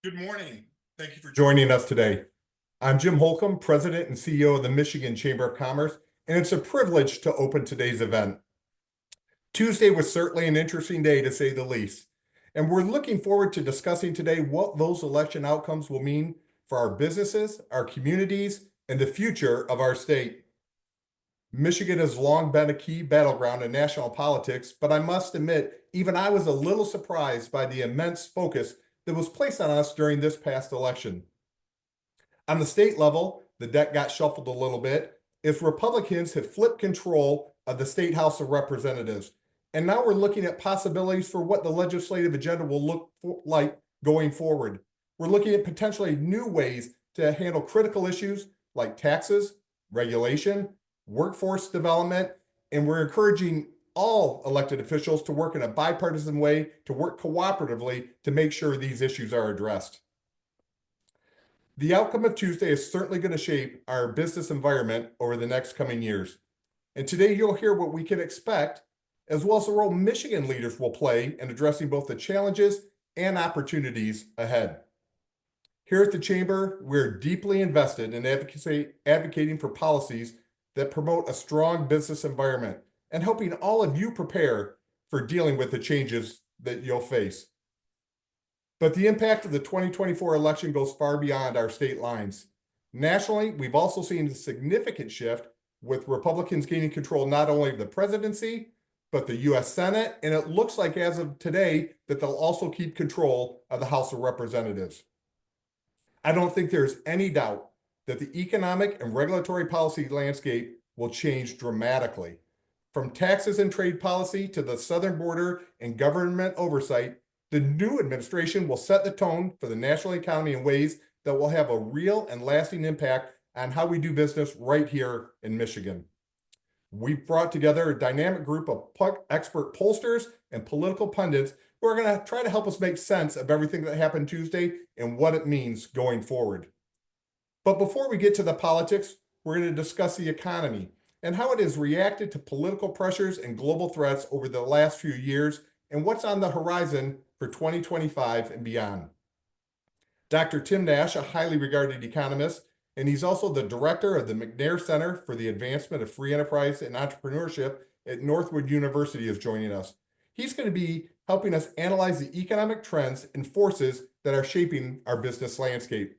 Good morning. Thank you for joining us today. I'm Jim Holcomb, President and CEO of the Michigan Chamber of Commerce, and it's a privilege to open today's event. Tuesday was certainly an interesting day, to say the least, and we're looking forward to discussing today what those election outcomes will mean for our businesses, our communities, and the future of our state. Michigan has long been a key battleground in national politics, but I must admit, even I was a little surprised by the immense focus that was placed on us during this past election. On the state level, the deck got shuffled a little bit as Republicans had flipped control of the State House of Representatives. And now we're looking at possibilities for what the legislative agenda will look like going forward. We're looking at potentially new ways to handle critical issues like taxes, regulation, workforce development, and we're encouraging all elected officials to work in a bipartisan way, to work cooperatively to make sure these issues are addressed. The outcome of Tuesday is certainly going to shape our business environment over the next coming years. And today you'll hear what we can expect, as well as the role Michigan leaders will play in addressing both the challenges and opportunities ahead. Here at the Chamber, we're deeply invested in advocating for policies that promote a strong business environment and helping all of you prepare for dealing with the changes that you'll face. But the impact of the 2024 election goes far beyond our state lines. Nationally, we've also seen a significant shift with Republicans gaining control not only of the presidency, but the U.S. Senate, and it looks like as of today that they'll also keep control of the House of Representatives. I don't think there's any doubt that the economic and regulatory policy landscape will change dramatically. From taxes and trade policy to the southern border and government oversight, the new administration will set the tone for the national economy in ways that will have a real and lasting impact on how we do business right here in Michigan. We've brought together a dynamic group of expert pollsters and political pundits who are going to try to help us make sense of everything that happened Tuesday and what it means going forward. But before we get to the politics, we're going to discuss the economy and how it has reacted to political pressures and global threats over the last few years and what's on the horizon for 2025 and beyond. Dr. Tim Nash, a highly regarded economist, and he's also the director of the McNair Center for the Advancement of Free Enterprise and Entrepreneurship at Northwood University, is joining us. He's going to be helping us analyze the economic trends and forces that are shaping our business landscape.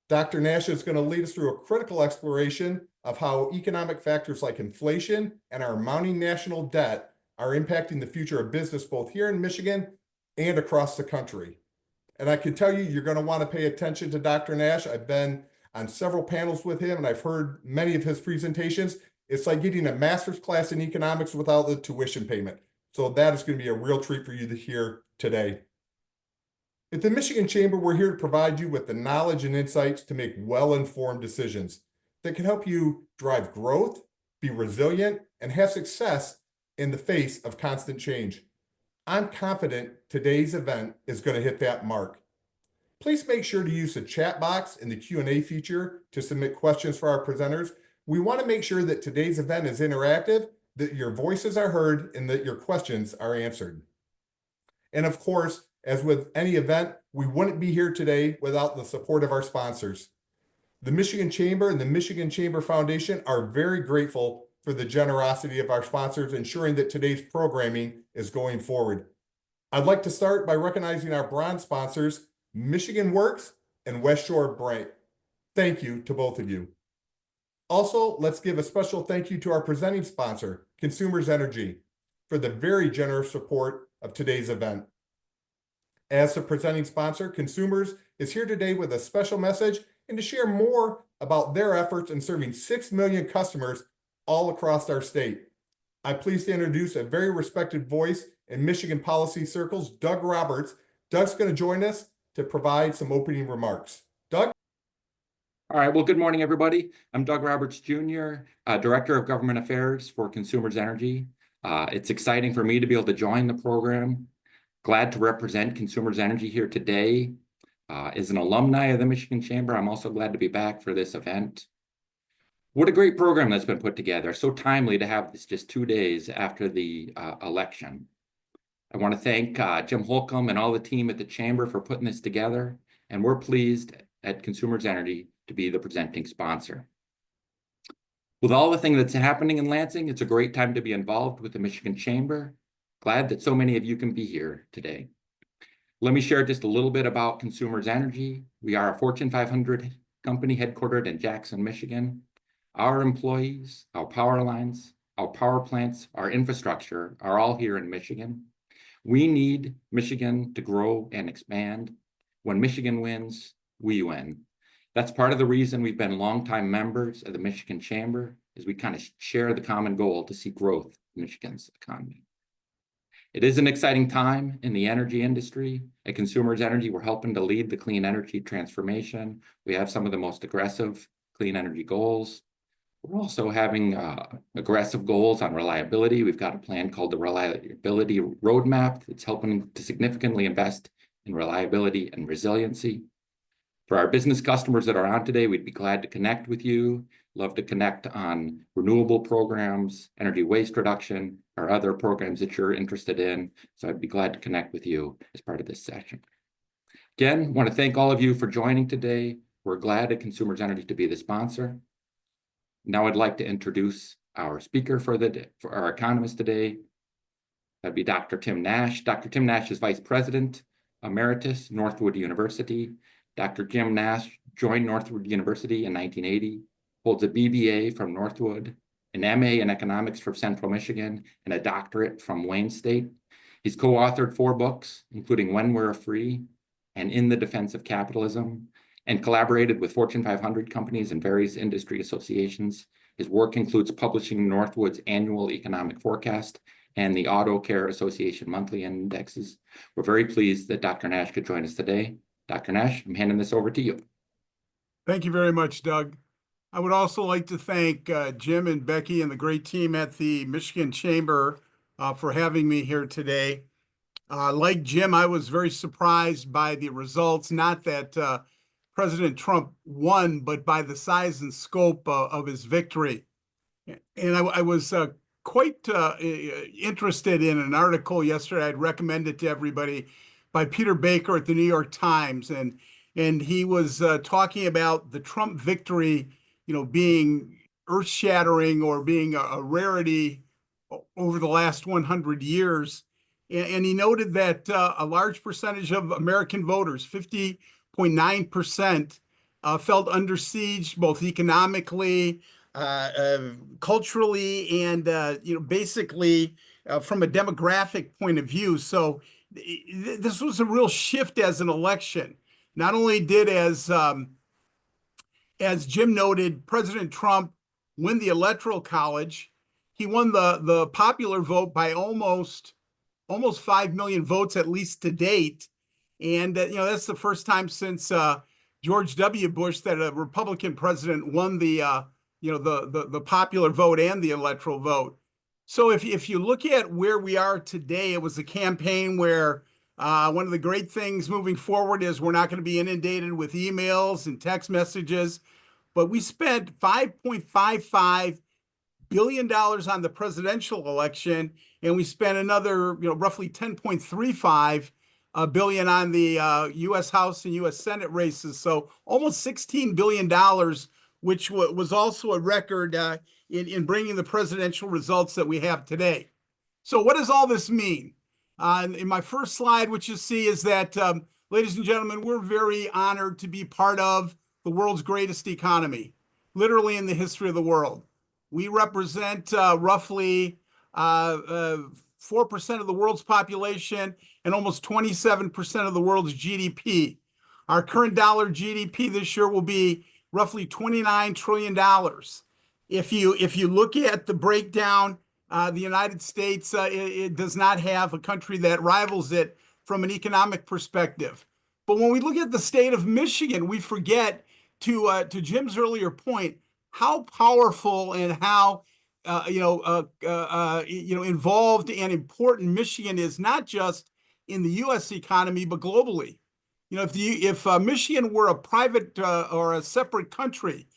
Dr. Nash is going to lead us through a critical exploration of how economic factors like inflation and our mounting national debt are impacting the future of business both here in Michigan and across the country. And I can tell you, you're going to want to pay attention to Dr. Nash. I've been on several panels with him and I've heard many of his presentations. It's like getting a master's class in economics without the tuition payment. So that is going to be a real treat for you to hear today. At the Michigan Chamber, we're here to provide you with the knowledge and insights to make well-informed decisions that can help you drive growth, be resilient, and have success in the face of constant change. I'm confident today's event is going to hit that mark. Please make sure to use the chat box in the Q&A feature to submit questions for our presenters. We want to make sure that today's event is interactive, that your voices are heard, and that your questions are answered. And of course, as with any event, we wouldn't be here today without the support of our sponsors. The Michigan Chamber and the Michigan Chamber Foundation are very grateful for the generosity of our sponsors, ensuring that today's programming is going forward. I'd like to start by recognizing our bronze sponsors, Michigan Works and West Shore Bright. Thank you to both of you. Also, let's give a special thank you to our presenting sponsor, Consumers Energy, for the very generous support of today's event. As the presenting sponsor, Consumers is here today with a special message and to share more about their efforts in serving 6 million customers all across our state. I'm pleased to introduce a very respected voice in Michigan policy circles, Doug Roberts. Doug's going to join us to provide some opening remarks. Doug? All right, well, good morning, everybody. I'm Doug Roberts, Jr., Director of Government Affairs for Consumers Energy. It's exciting for me to be able to join the program. Glad to represent Consumers Energy here today. As an alumni of the Michigan Chamber, I'm also glad to be back for this event. What a great program that's been put together. So timely to have this just 2 days after the election. I want to thank Jim Holcomb and all the team at the Chamber for putting this together, and we're pleased at Consumers Energy to be the presenting sponsor. With all the things that's happening in Lansing, it's a great time to be involved with the Michigan Chamber. Glad that so many of you can be here today. Let me share just a little bit about Consumers Energy. We are a Fortune 500 company headquartered in Jackson, Michigan. Our employees, our power lines, our power plants, our infrastructure are all here in Michigan. We need Michigan to grow and expand. When Michigan wins, we win. That's part of the reason we've been longtime members of the Michigan Chamber, is we kind of share the common goal to see growth in Michigan's economy. It is an exciting time in the energy industry. At Consumers Energy, we're helping to lead the clean energy transformation. We have some of the most aggressive clean energy goals. We're also having aggressive goals on reliability. We've got a plan called the Reliability Roadmap that's helping to significantly invest in reliability and resiliency. For our business customers that are on today, we'd be glad to connect with you. Love to connect on renewable programs, energy waste reduction, or other programs that you're interested in. So I'd be glad to connect with you as part of this session. Again, want to thank all of you for joining today. We're glad at Consumers Energy to be the sponsor. Now I'd like to introduce our speaker for our economist today. That'd be Dr. Tim Nash. Dr. Tim Nash is Vice President Emeritus, Northwood University. Dr. Jim Nash joined Northwood University in 1980, holds a BBA from Northwood, an MA in economics from Central Michigan, and a doctorate from Wayne State. He's co-authored 4 books, including When We're Free and In the Defense of Capitalism, and collaborated with Fortune 500 companies and various industry associations. His work includes publishing Northwood's annual economic forecast and the Auto Care Association monthly indexes. We're very pleased that Dr. Nash could join us today. Dr. Nash, I'm handing this over to you. Thank you very much, Doug. I would also like to thank Jim and Becky and the great team at the Michigan Chamber for having me here today. Like Jim, I was very surprised by the results, not that President Trump won, but by the size and scope of his victory. And I was quite interested in an article yesterday. I'd recommend it to everybody, by Peter Baker at the New York Times. And he was talking about the Trump victory, being earth-shattering or being a rarity over the last 100 years. And he noted that a large percentage of American voters, 50.9%, felt under siege, both economically, culturally, and basically from a demographic point of view. So this was a real shift as an election. Not only did, as Jim noted, President Trump win the Electoral College, he won the popular vote by almost 5 million votes, at least to date. And that's the first time since George W. Bush that a Republican president won the popular vote and the electoral vote. So if you look at where we are today, it was a campaign where one of the great things moving forward is we're not going to be inundated with emails and text messages, but we spent $5.55 billion on the presidential election, and we spent another roughly $10.35 billion on the U.S. House and U.S. Senate races. So almost $16 billion, which was also a record in bringing the presidential results that we have today. So what does all this mean? In my first slide, what you see is that, ladies and gentlemen, we're very honored to be part of the world's greatest economy, literally in the history of the world. We represent roughly 4% of the world's population and almost 27% of the world's GDP. Our current dollar GDP this year will be roughly $29 trillion. If you look at the breakdown, the United States, it does not have a country that rivals it from an economic perspective. But when we look at the state of Michigan, we forget, to Jim's earlier point, how powerful and how involved and important Michigan is, not just in the U.S. economy, but globally. If Michigan were a private or a separate country,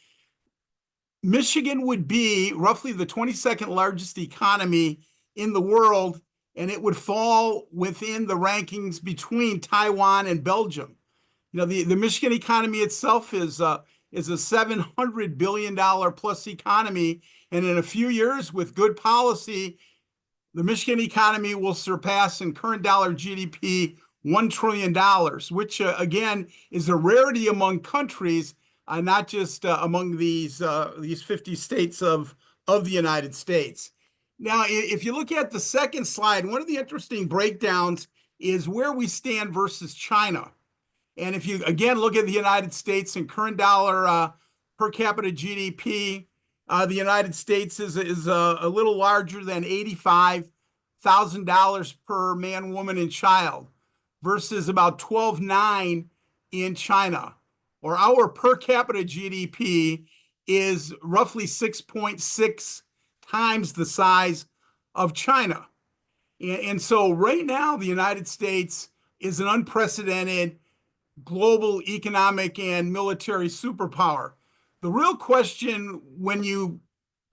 Michigan would be roughly the 22nd largest economy in the world, and it would fall within the rankings between Taiwan and Belgium. You know, the Michigan economy itself is a $700 billion plus economy. And in a few years, with good policy, the Michigan economy will surpass in current dollar GDP $1 trillion, which again is a rarity among countries, not just among these 50 states of the United States. Now, if you look at the second slide, one of the interesting breakdowns is where we stand versus China. And if you, again, look at the United States in current dollar per capita GDP, the United States is a little larger than $85,000 per man, woman, and child versus about $12,900 in China. Or our per capita GDP is roughly 6.6 times the size of China. And so right now, the United States is an unprecedented global economic and military superpower. The real question when you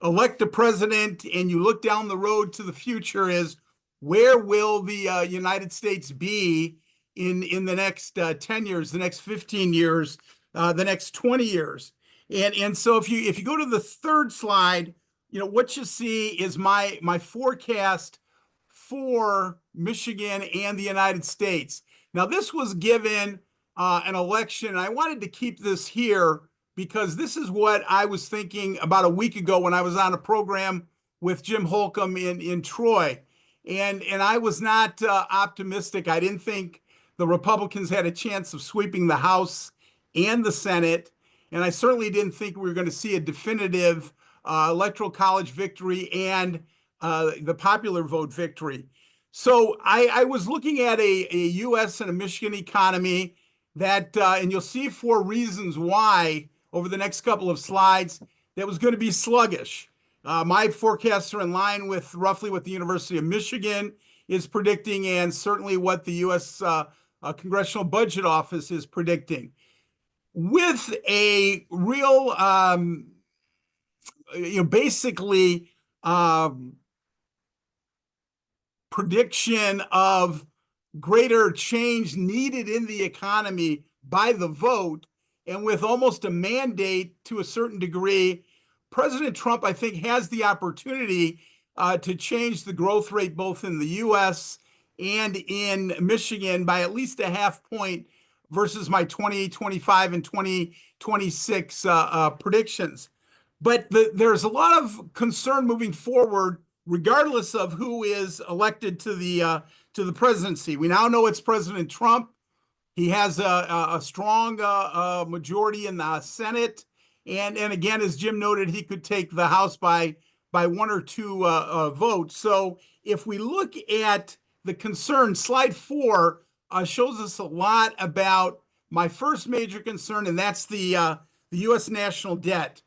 elect a president and you look down the road to the future is, where will the United States be in the next 10 years, the next 15 years, the next 20 years? And so if you go to the third slide, you know, what you see is my forecast for Michigan and the United States. Now, this was given an election. I wanted to keep this here because this is what I was thinking about a week ago when I was on a program with Jim Holcomb in Troy. And I was not optimistic. I didn't think the Republicans had a chance of sweeping the House and the Senate. And I certainly didn't think we were going to see a definitive electoral college victory and the popular vote victory. So I was looking at a U.S. and a Michigan economy that, and you'll see 4 reasons why over the next couple of slides, that was going to be sluggish. My forecasts are in line with roughly what the University of Michigan is predicting, and certainly what the U.S. Congressional Budget Office is predicting. With a real, basically prediction of greater change needed in the economy by the vote, and with almost a mandate to a certain degree, President Trump, I think, has the opportunity to change the growth rate both in the U.S. and in Michigan by at least a half point versus my 2025 and 2026 predictions. But there's a lot of concern moving forward, regardless of who is elected to the presidency. We now know it's President Trump. He has a strong majority in the Senate. And again, as Jim noted, he could take the House by 1 or 2 votes. So if we look at the concern, slide 4 shows us a lot about my first major concern, and that's the U.S. national debt.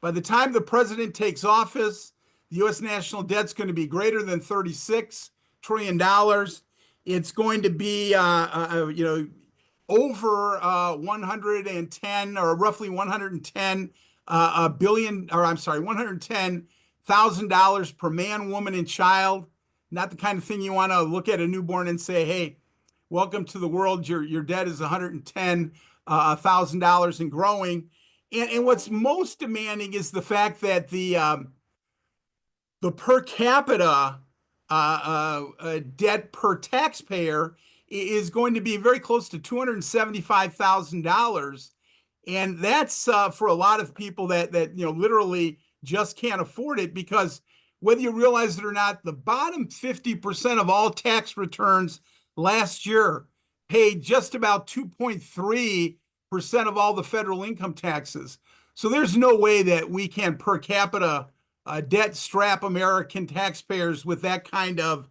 By the time the president takes office, the U.S. national debt's going to be greater than $36 trillion. It's going to be, over 110 or roughly 110 billion, or I'm sorry, $110,000 per man, woman, and child. Not the kind of thing you want to look at a newborn and say, hey, welcome to the world. Your debt is $110,000 and growing. And what's most demanding is the fact that the per capita debt per taxpayer is going to be very close to $275,000. And that's for a lot of people that literally just can't afford it, because whether you realize it or not, the bottom 50% of all tax returns last year paid just about 2.3% of all the federal income taxes. So there's no way that we can per capita debt strap American taxpayers with that kind of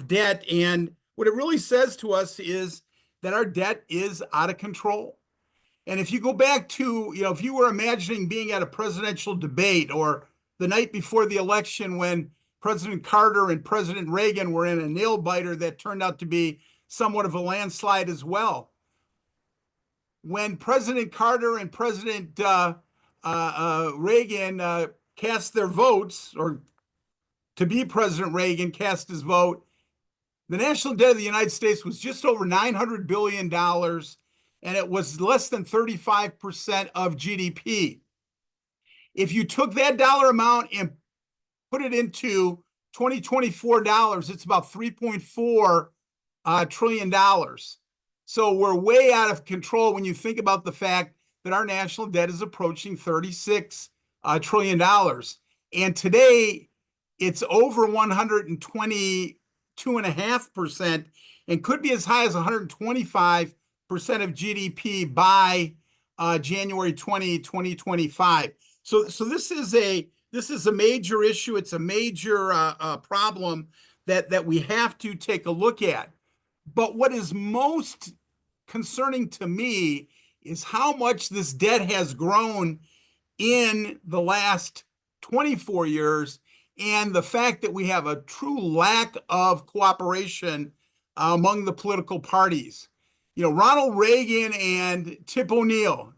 debt. And what it really says to us is that our debt is out of control. And if you go back to, if you were imagining being at a presidential debate or the night before the election when President Carter and President Reagan were in a nail biter that turned out to be somewhat of a landslide as well. When President Carter and President Reagan cast their votes, or to be President Reagan cast his vote, the national debt of the United States was just over $900 billion, and it was less than 35% of GDP. If you took that dollar amount and put it into 2024 dollars, it's about $3.4 trillion. So we're way out of control when you think about the fact that our national debt is approaching $36 trillion. And today it's over 122.5% and could be as high as 125% of GDP by January 2025. So this is a major issue. It's a major problem that we have to take a look at. But what is most concerning to me is how much this debt has grown in the last 24 years, and the fact that we have a true lack of cooperation among the political parties. You know, Ronald Reagan and Tip O'Neill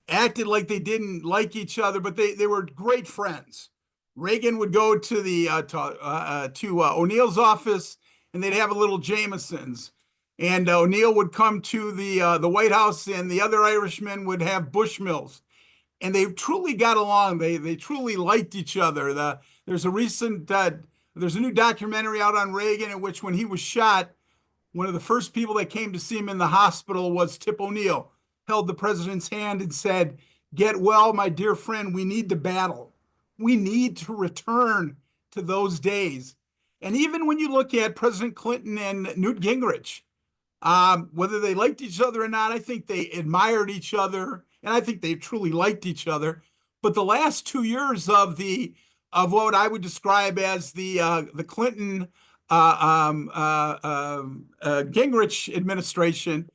acted like they didn't like each other, but they were great friends. Reagan would go to the O'Neill's office, and they'd have a little Jameson's. And O'Neill would come to the White House, and the other Irishmen would have Bushmills. And they truly got along. They truly liked each other. There's a new documentary out on Reagan in which, when he was shot, one of the first people that came to see him in the hospital was Tip O'Neill, held the president's hand and said, "Get well, my dear friend. We need to battle. We need to return to those days." And even when you look at President Clinton and Newt Gingrich, whether they liked each other or not, I think they admired each other, and I think they truly liked each other. But the last 2 years of what I would describe as the Clinton Gingrich administration,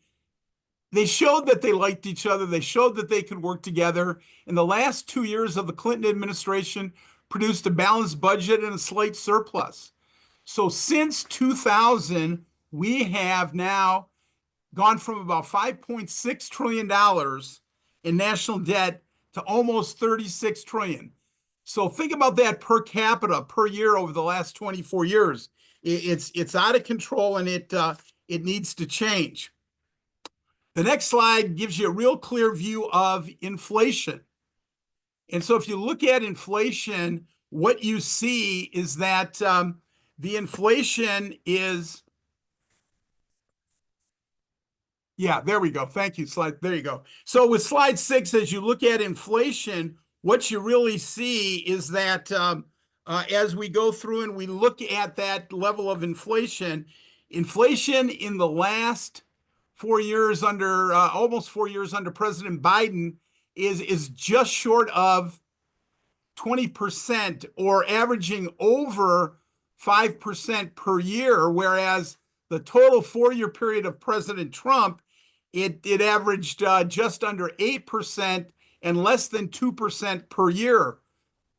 they showed that they liked each other. They showed that they could work together. And the last 2 years of the Clinton administration produced a balanced budget and a slight surplus. So since 2000, we have now gone from about $5.6 trillion in national debt to almost $36 trillion. So think about that per capita per year over the last 24 years. It's out of control, and it needs to change. The next slide gives you a real clear view of inflation. And so if you look at inflation, what you see is that the inflation is, yeah, there we go. Thank you, slide. There you go. So with slide 6, as you look at inflation, what you really see is that as we go through and we look at that level of inflation in the last 4 years under, almost 4 years under President Biden is just short of 20%, or averaging over 5% per year, whereas the total 4-year period of President Trump, it averaged just under 8% and less than 2% per year.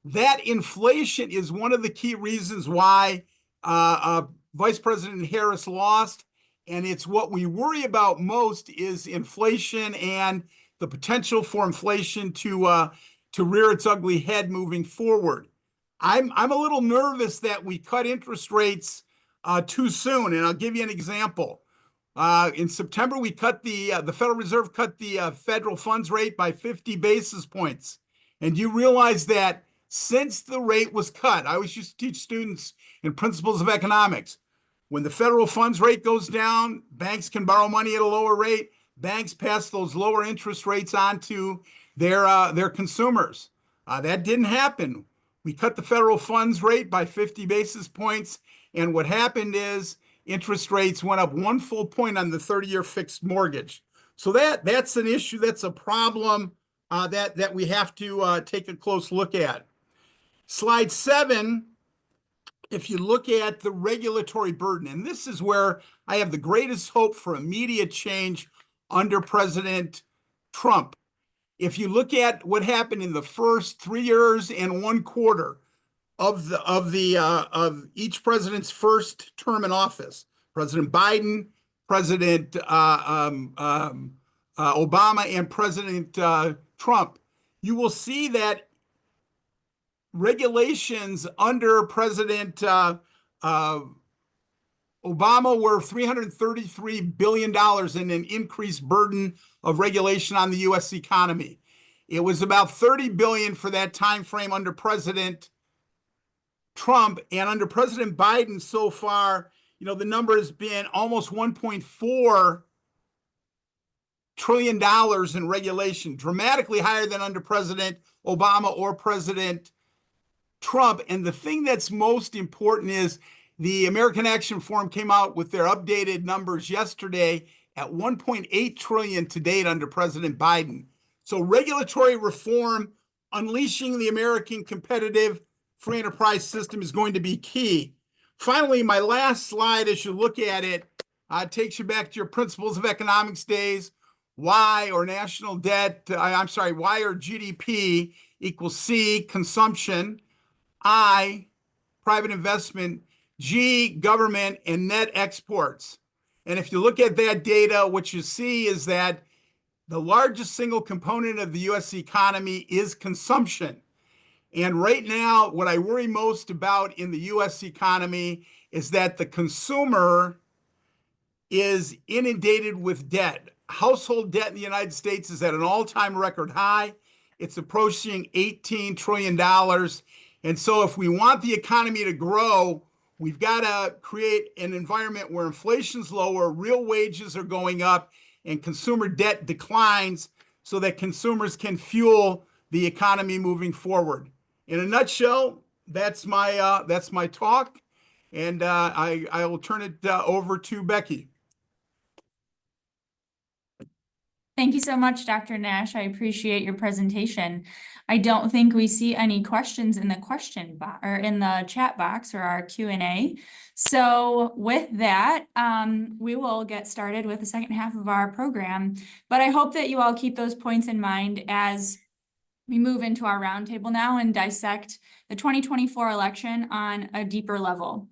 That inflation is one of the key reasons why Vice President Harris lost, and it's what we worry about most is inflation and the potential for inflation to rear its ugly head moving forward. I'm a little nervous that we cut interest rates too soon, and I'll give you an example. In September, we cut the Federal Reserve cut the federal funds rate by 50 basis points. And you realize that since the rate was cut, I always used to teach students in principles of economics, when the federal funds rate goes down, banks can borrow money at a lower rate. Banks pass those lower interest rates on to their consumers. That didn't happen. We cut the federal funds rate by 50 basis points, and what happened is interest rates went up 1 full point on the 30-year fixed mortgage. So that's an issue, that's a problem that we have to take a close look at. Slide 7, if you look at the regulatory burden, and this is where I have the greatest hope for immediate change under President Trump. If you look at what happened in the first 3 years and 1 quarter of each president's first term in office, President Biden, President Obama, and President Trump, you will see that regulations under President Obama were $333 billion in an increased burden of regulation on the U.S. economy. It was about 30 billion for that time frame under President Trump, and under President Biden so far, the number has been almost $1.4 trillion in regulation, dramatically higher than under President Obama or President Trump. And the thing that's most important is the American Action Forum came out with their updated numbers yesterday at 1.8 trillion to date under President Biden. So regulatory reform, unleashing the American competitive free enterprise system is going to be key. Finally, my last slide, as you look at it, takes you back to your principles of economics days. Y, or national debt, Y, or GDP equals C, consumption, I, private investment, G, government, and net exports. And if you look at that data, what you see is that the largest single component of the U.S. economy is consumption. And right now, what I worry most about in the U.S. economy is that the consumer is inundated with debt. Household debt in the United States is at an all-time record high. It's approaching $18 trillion. And so if we want the economy to grow, we've got to create an environment where inflation's lower, real wages are going up, and consumer debt declines so that consumers can fuel the economy moving forward. In a nutshell, that's my talk, and I will turn it over to Becky. Thank you so much, Dr. Nash. I appreciate your presentation. I don't think we see any questions in the question box or in the chat box or our Q&A. So with that, we will get started with the second half of our program. But I hope that you all keep those points in mind as we move into our roundtable now and dissect the 2024 election on a deeper level.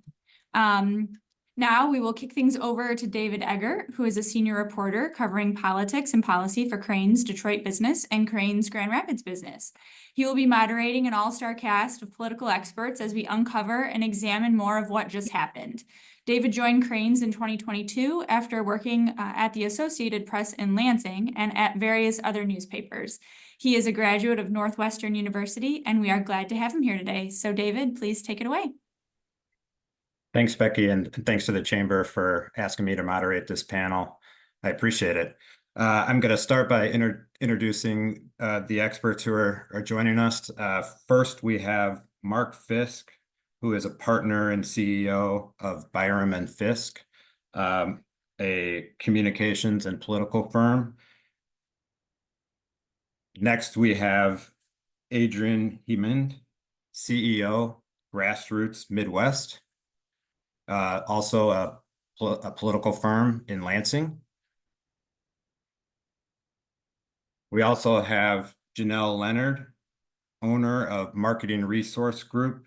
Now we will kick things over to David Egger, who is a senior reporter covering politics and policy for Crain's Detroit business and Crain's Grand Rapids business. He will be moderating an all-star cast of political experts as we uncover and examine more of what just happened. David joined Crain's in 2022 after working at the Associated Press in Lansing and at various other newspapers. He is a graduate of Northwestern University, and we are glad to have him here today. So David, please take it away. Thanks, Becky, and thanks to the Chamber for asking me to moderate this panel. I appreciate it. I'm going to start by introducing the experts who are joining us. First, we have Mark Fisk, who is a partner and CEO of Byram and Fisk, a communications and political firm. Next, we have Adrian Hemond, CEO, Grassroots Midwest. Also a political firm in Lansing. We also have Janelle Leonard, owner of Marketing Resource Group,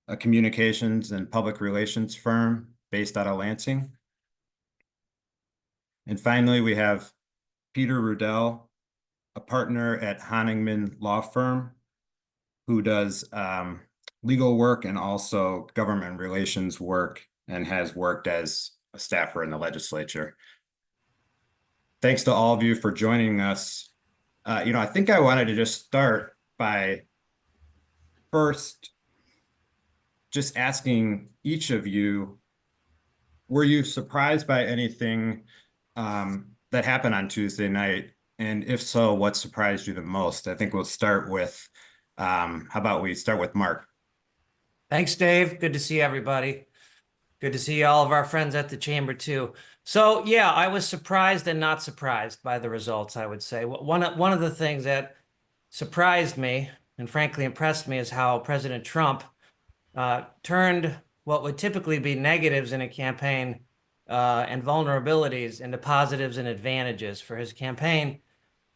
a communications and public relations firm based out of Lansing. And finally, we have Peter Rudell, a partner at Honigman Law Firm, who does legal work and also government relations work and has worked as a staffer in the legislature. Thanks to all of you for joining us. I think I wanted to just start by first just asking each of you, were you surprised by anything that happened on Tuesday night? And if so, what surprised you the most? I think we'll start with, how about we start with Mark? Thanks, Dave. Good to see everybody. Good to see all of our friends at the Chamber too. So yeah, I was surprised and not surprised by the results, I would say. One of the things that surprised me and frankly impressed me is how President Trump turned what would typically be negatives in a campaign and vulnerabilities into positives and advantages for his campaign,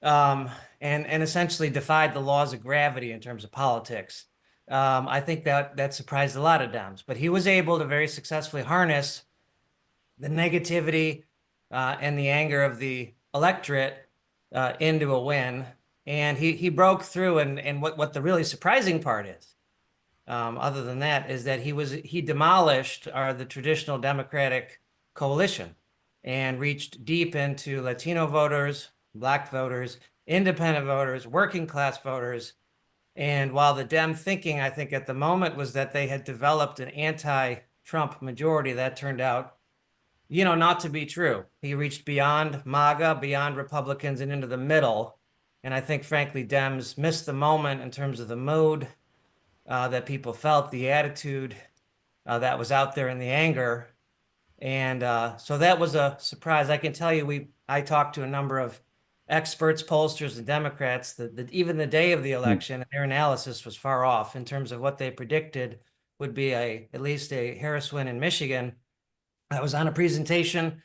and essentially defied the laws of gravity in terms of politics. I think that surprised a lot of Dems, but he was able to very successfully harness the negativity and the anger of the electorate into a win. And he broke through. And what the really surprising part is other than that, is that he demolished the traditional Democratic coalition and reached deep into Latino voters, Black voters, independent voters, working class voters. And while the Dem thinking, I think at the moment, was that they had developed an anti-Trump majority, that turned out, not to be true. He reached beyond MAGA, beyond Republicans, and into the middle. And I think, frankly, Dems missed the moment in terms of the mood that people felt, the attitude that was out there, and the anger. And so that was a surprise. I can tell you, I talked to a number of experts, pollsters, and Democrats that even the day of the election, their analysis was far off in terms of what they predicted would be at least a Harris win in Michigan. I was on a presentation,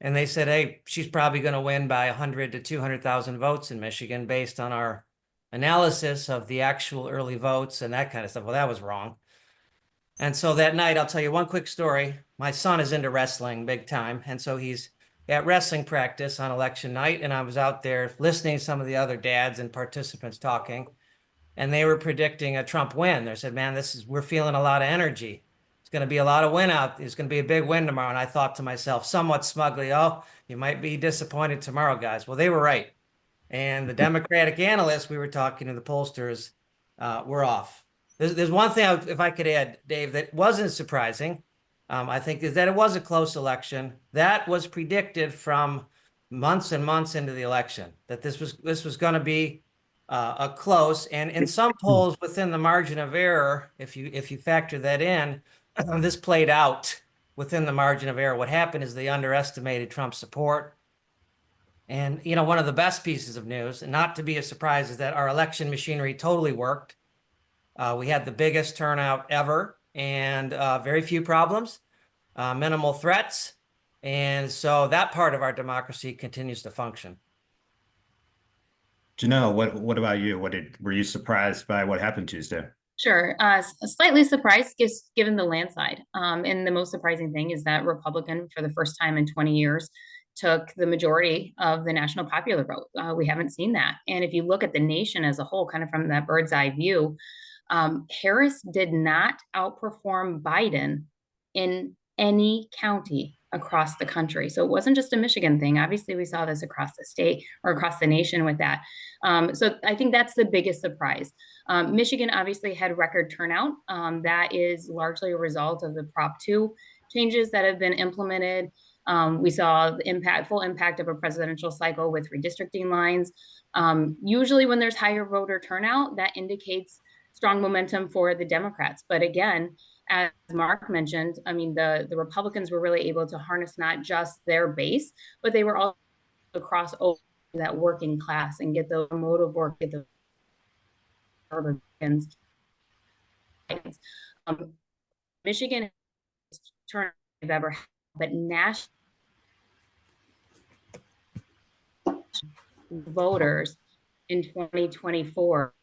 and they said, hey, she's probably going to win by 100 to 200,000 votes in Michigan based on our analysis of the actual early votes and that kind of stuff. Well, that was wrong. And so that night, I'll tell you one quick story. My son is into wrestling big time. And so he's at wrestling practice on election night. And I was out there listening to some of the other dads and participants talking. And they were predicting a Trump win. They said, man, we're feeling a lot of energy. It's going to be a lot of win out. It's going to be a big win tomorrow. And I thought to myself, somewhat smugly, oh, you might be disappointed tomorrow, guys. Well, they were right. And the Democratic analysts, we were talking to the pollsters, were off. There's one thing, if I could add, Dave, that wasn't surprising, I think, is that it was a close election. That was predicted from months and months into the election, that this was going to be a close, and in some polls within the margin of error, if you factor that in, this played out within the margin of error. What happened is they underestimated Trump's support. And, one of the best pieces of news, and not to be a surprise, is that our election machinery totally worked. We had the biggest turnout ever, and very few problems, minimal threats. And so that part of our democracy continues to function. Janelle, what about you? Were you surprised by what happened Tuesday? Sure. Slightly surprised given the landslide. And the most surprising thing is that Republican, for the first time in 20 years, took the majority of the national popular vote. We haven't seen that. And if you look at the nation as a whole, kind of from that bird's eye view, Harris did not outperform Biden in any county across the country. So it wasn't just a Michigan thing. Obviously, we saw this across the state or across the nation with that. So I think that's the biggest surprise. Michigan obviously had record turnout. That is largely a result of the Prop 2 changes that have been implemented. We saw the full impact of a presidential cycle with redistricting lines. Usually when there's higher voter turnout, that indicates strong momentum for the Democrats. But again, as Mark mentioned, I mean, the Republicans were really able to harness not just their base, but they were also across over that working class and get the motive work, get the Republicans. Michigan turn I've ever had, but national voters in 2024.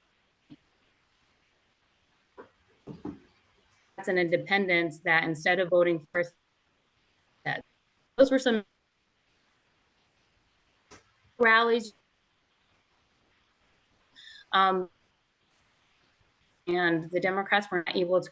That's an independence that instead of voting for that, those were some rallies. And the Democrats were not able to.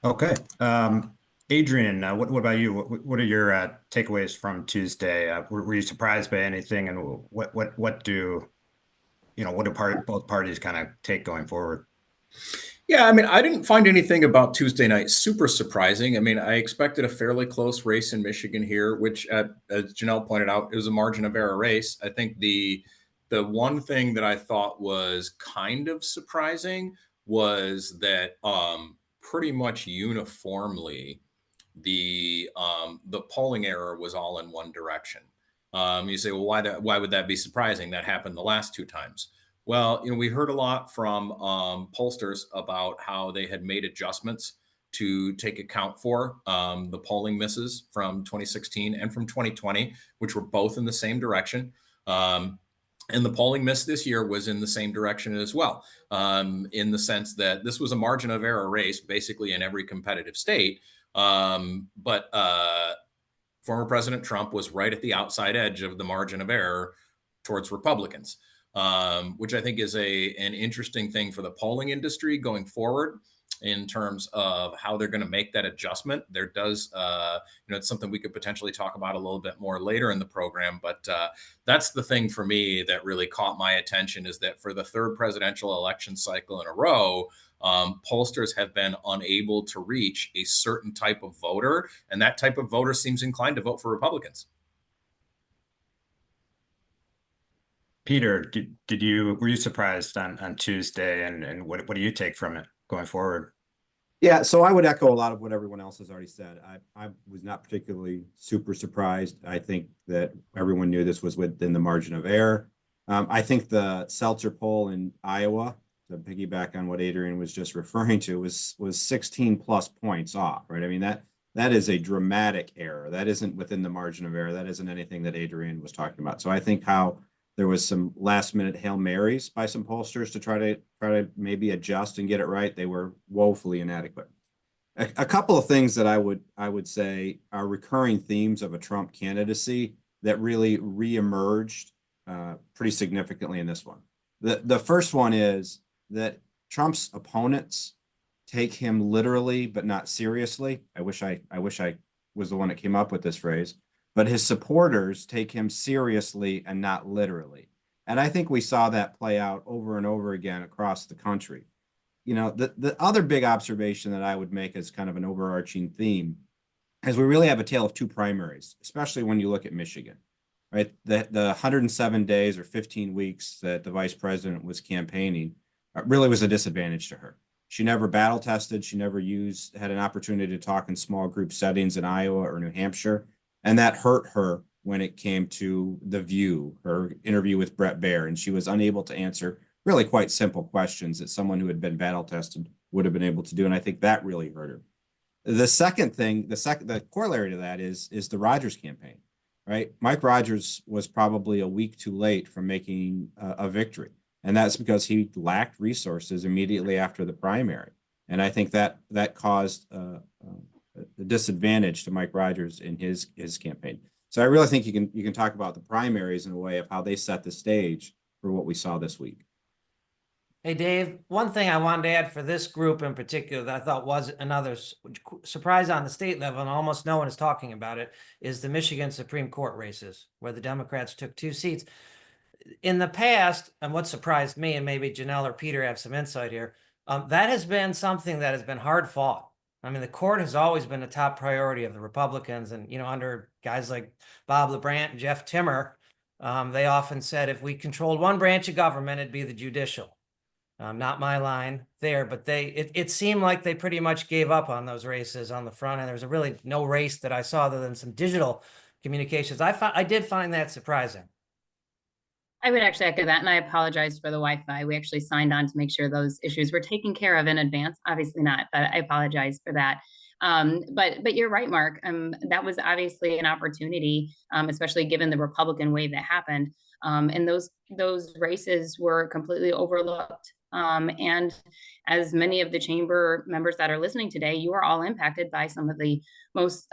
Okay. Adrian, what about you? What are your takeaways from Tuesday? Were you surprised by anything, and what do both parties kind of take going forward? Yeah, I mean, I didn't find anything about Tuesday night super surprising. I mean, I expected a fairly close race in Michigan here, which, as Janelle pointed out, it was a margin of error race. I think the one thing that I thought was kind of surprising was that pretty much uniformly the polling error was all in one direction. You say, well, why would that be surprising? That happened the last two times. Well, we heard a lot from pollsters about how they had made adjustments to take account for the polling misses from 2016 and from 2020, which were both in the same direction. And the polling miss this year was in the same direction as well, in the sense that this was a margin of error race basically in every competitive state. But former President Trump was right at the outside edge of the margin of error towards Republicans, which I think is an interesting thing for the polling industry going forward in terms of how they're going to make that adjustment. There does, it's something we could potentially talk about a little bit more later in the program, but that's the thing for me that really caught my attention, is that for the third presidential election cycle in a row, pollsters have been unable to reach a certain type of voter, and that type of voter seems inclined to vote for Republicans. Peter, were you surprised on Tuesday, and what do you take from it going forward? Yeah, so I would echo a lot of what everyone else has already said. I was not particularly super surprised. I think that everyone knew this was within the margin of error. I think the Seltzer poll in Iowa, to piggyback on what Adrian was just referring to, was 16 plus points off, right? I mean, that is a dramatic error. That isn't within the margin of error. That isn't anything that Adrian was talking about. So I think how there was some last minute Hail Marys by some pollsters to try to maybe adjust and get it right. They were woefully inadequate. A couple of things that I would say are recurring themes of a Trump candidacy that really reemerged pretty significantly in this one. The first one is that Trump's opponents take him literally but not seriously. I wish I was the one that came up with this phrase. But his supporters take him seriously and not literally. And I think we saw that play out over and over again across the country. You know, the other big observation that I would make as kind of an overarching theme is we really have a tale of two primaries, especially when you look at Michigan, right? The 107 days or 15 weeks that the vice president was campaigning really was a disadvantage to her. She never battle tested. She never had an opportunity to talk in small group settings in Iowa or New Hampshire. And that hurt her when it came to The View, her interview with Bret Baier, and she was unable to answer really quite simple questions that someone who had been battle tested would have been able to do. And I think that really hurt her. The second thing, the corollary to that is the Rogers campaign, right? Mike Rogers was probably a week too late from making a victory. And that's because he lacked resources immediately after the primary. And I think that caused a disadvantage to Mike Rogers in his campaign. So I really think you can talk about the primaries in a way of how they set the stage for what we saw this week. Hey, Dave, one thing I wanted to add for this group in particular that I thought was another surprise on the state level, and almost no one is talking about it, is the Michigan Supreme Court races, where the Democrats took 2 seats. In the past, and what surprised me, and maybe Janelle or Peter have some insight here, that has been something that has been hard fought. I mean, the court has always been a top priority of the Republicans, and, under guys like Bob LeBrandt and Jeff Timmer, they often said, if we controlled one branch of government, it'd be the judicial. Not my line there, but it seemed like they pretty much gave up on those races on the front, and there was really no race that I saw other than some digital communications. I did find that surprising. I would actually echo that, and I apologize for the Wi-Fi. We actually signed on to make sure those issues were taken care of in advance. Obviously not, but I apologize for that. But you're right, Mark. That was obviously an opportunity, especially given the Republican wave that happened. And those races were completely overlooked. And as many of the chamber members that are listening today, you are all impacted by some of the most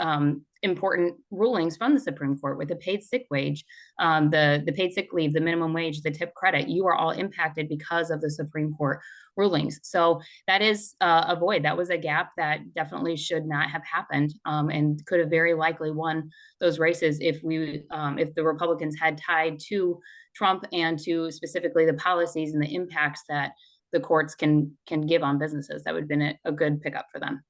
important rulings from the Supreme Court with the paid sick wage, the paid sick leave, the minimum wage, the tip credit. You are all impacted because of the Supreme Court rulings. So that is a void. That was a gap that definitely should not have happened, and could have very likely won those races if the Republicans had tied to Trump and to specifically the policies and the impacts that the courts can give on businesses. That would have been a good pickup for them.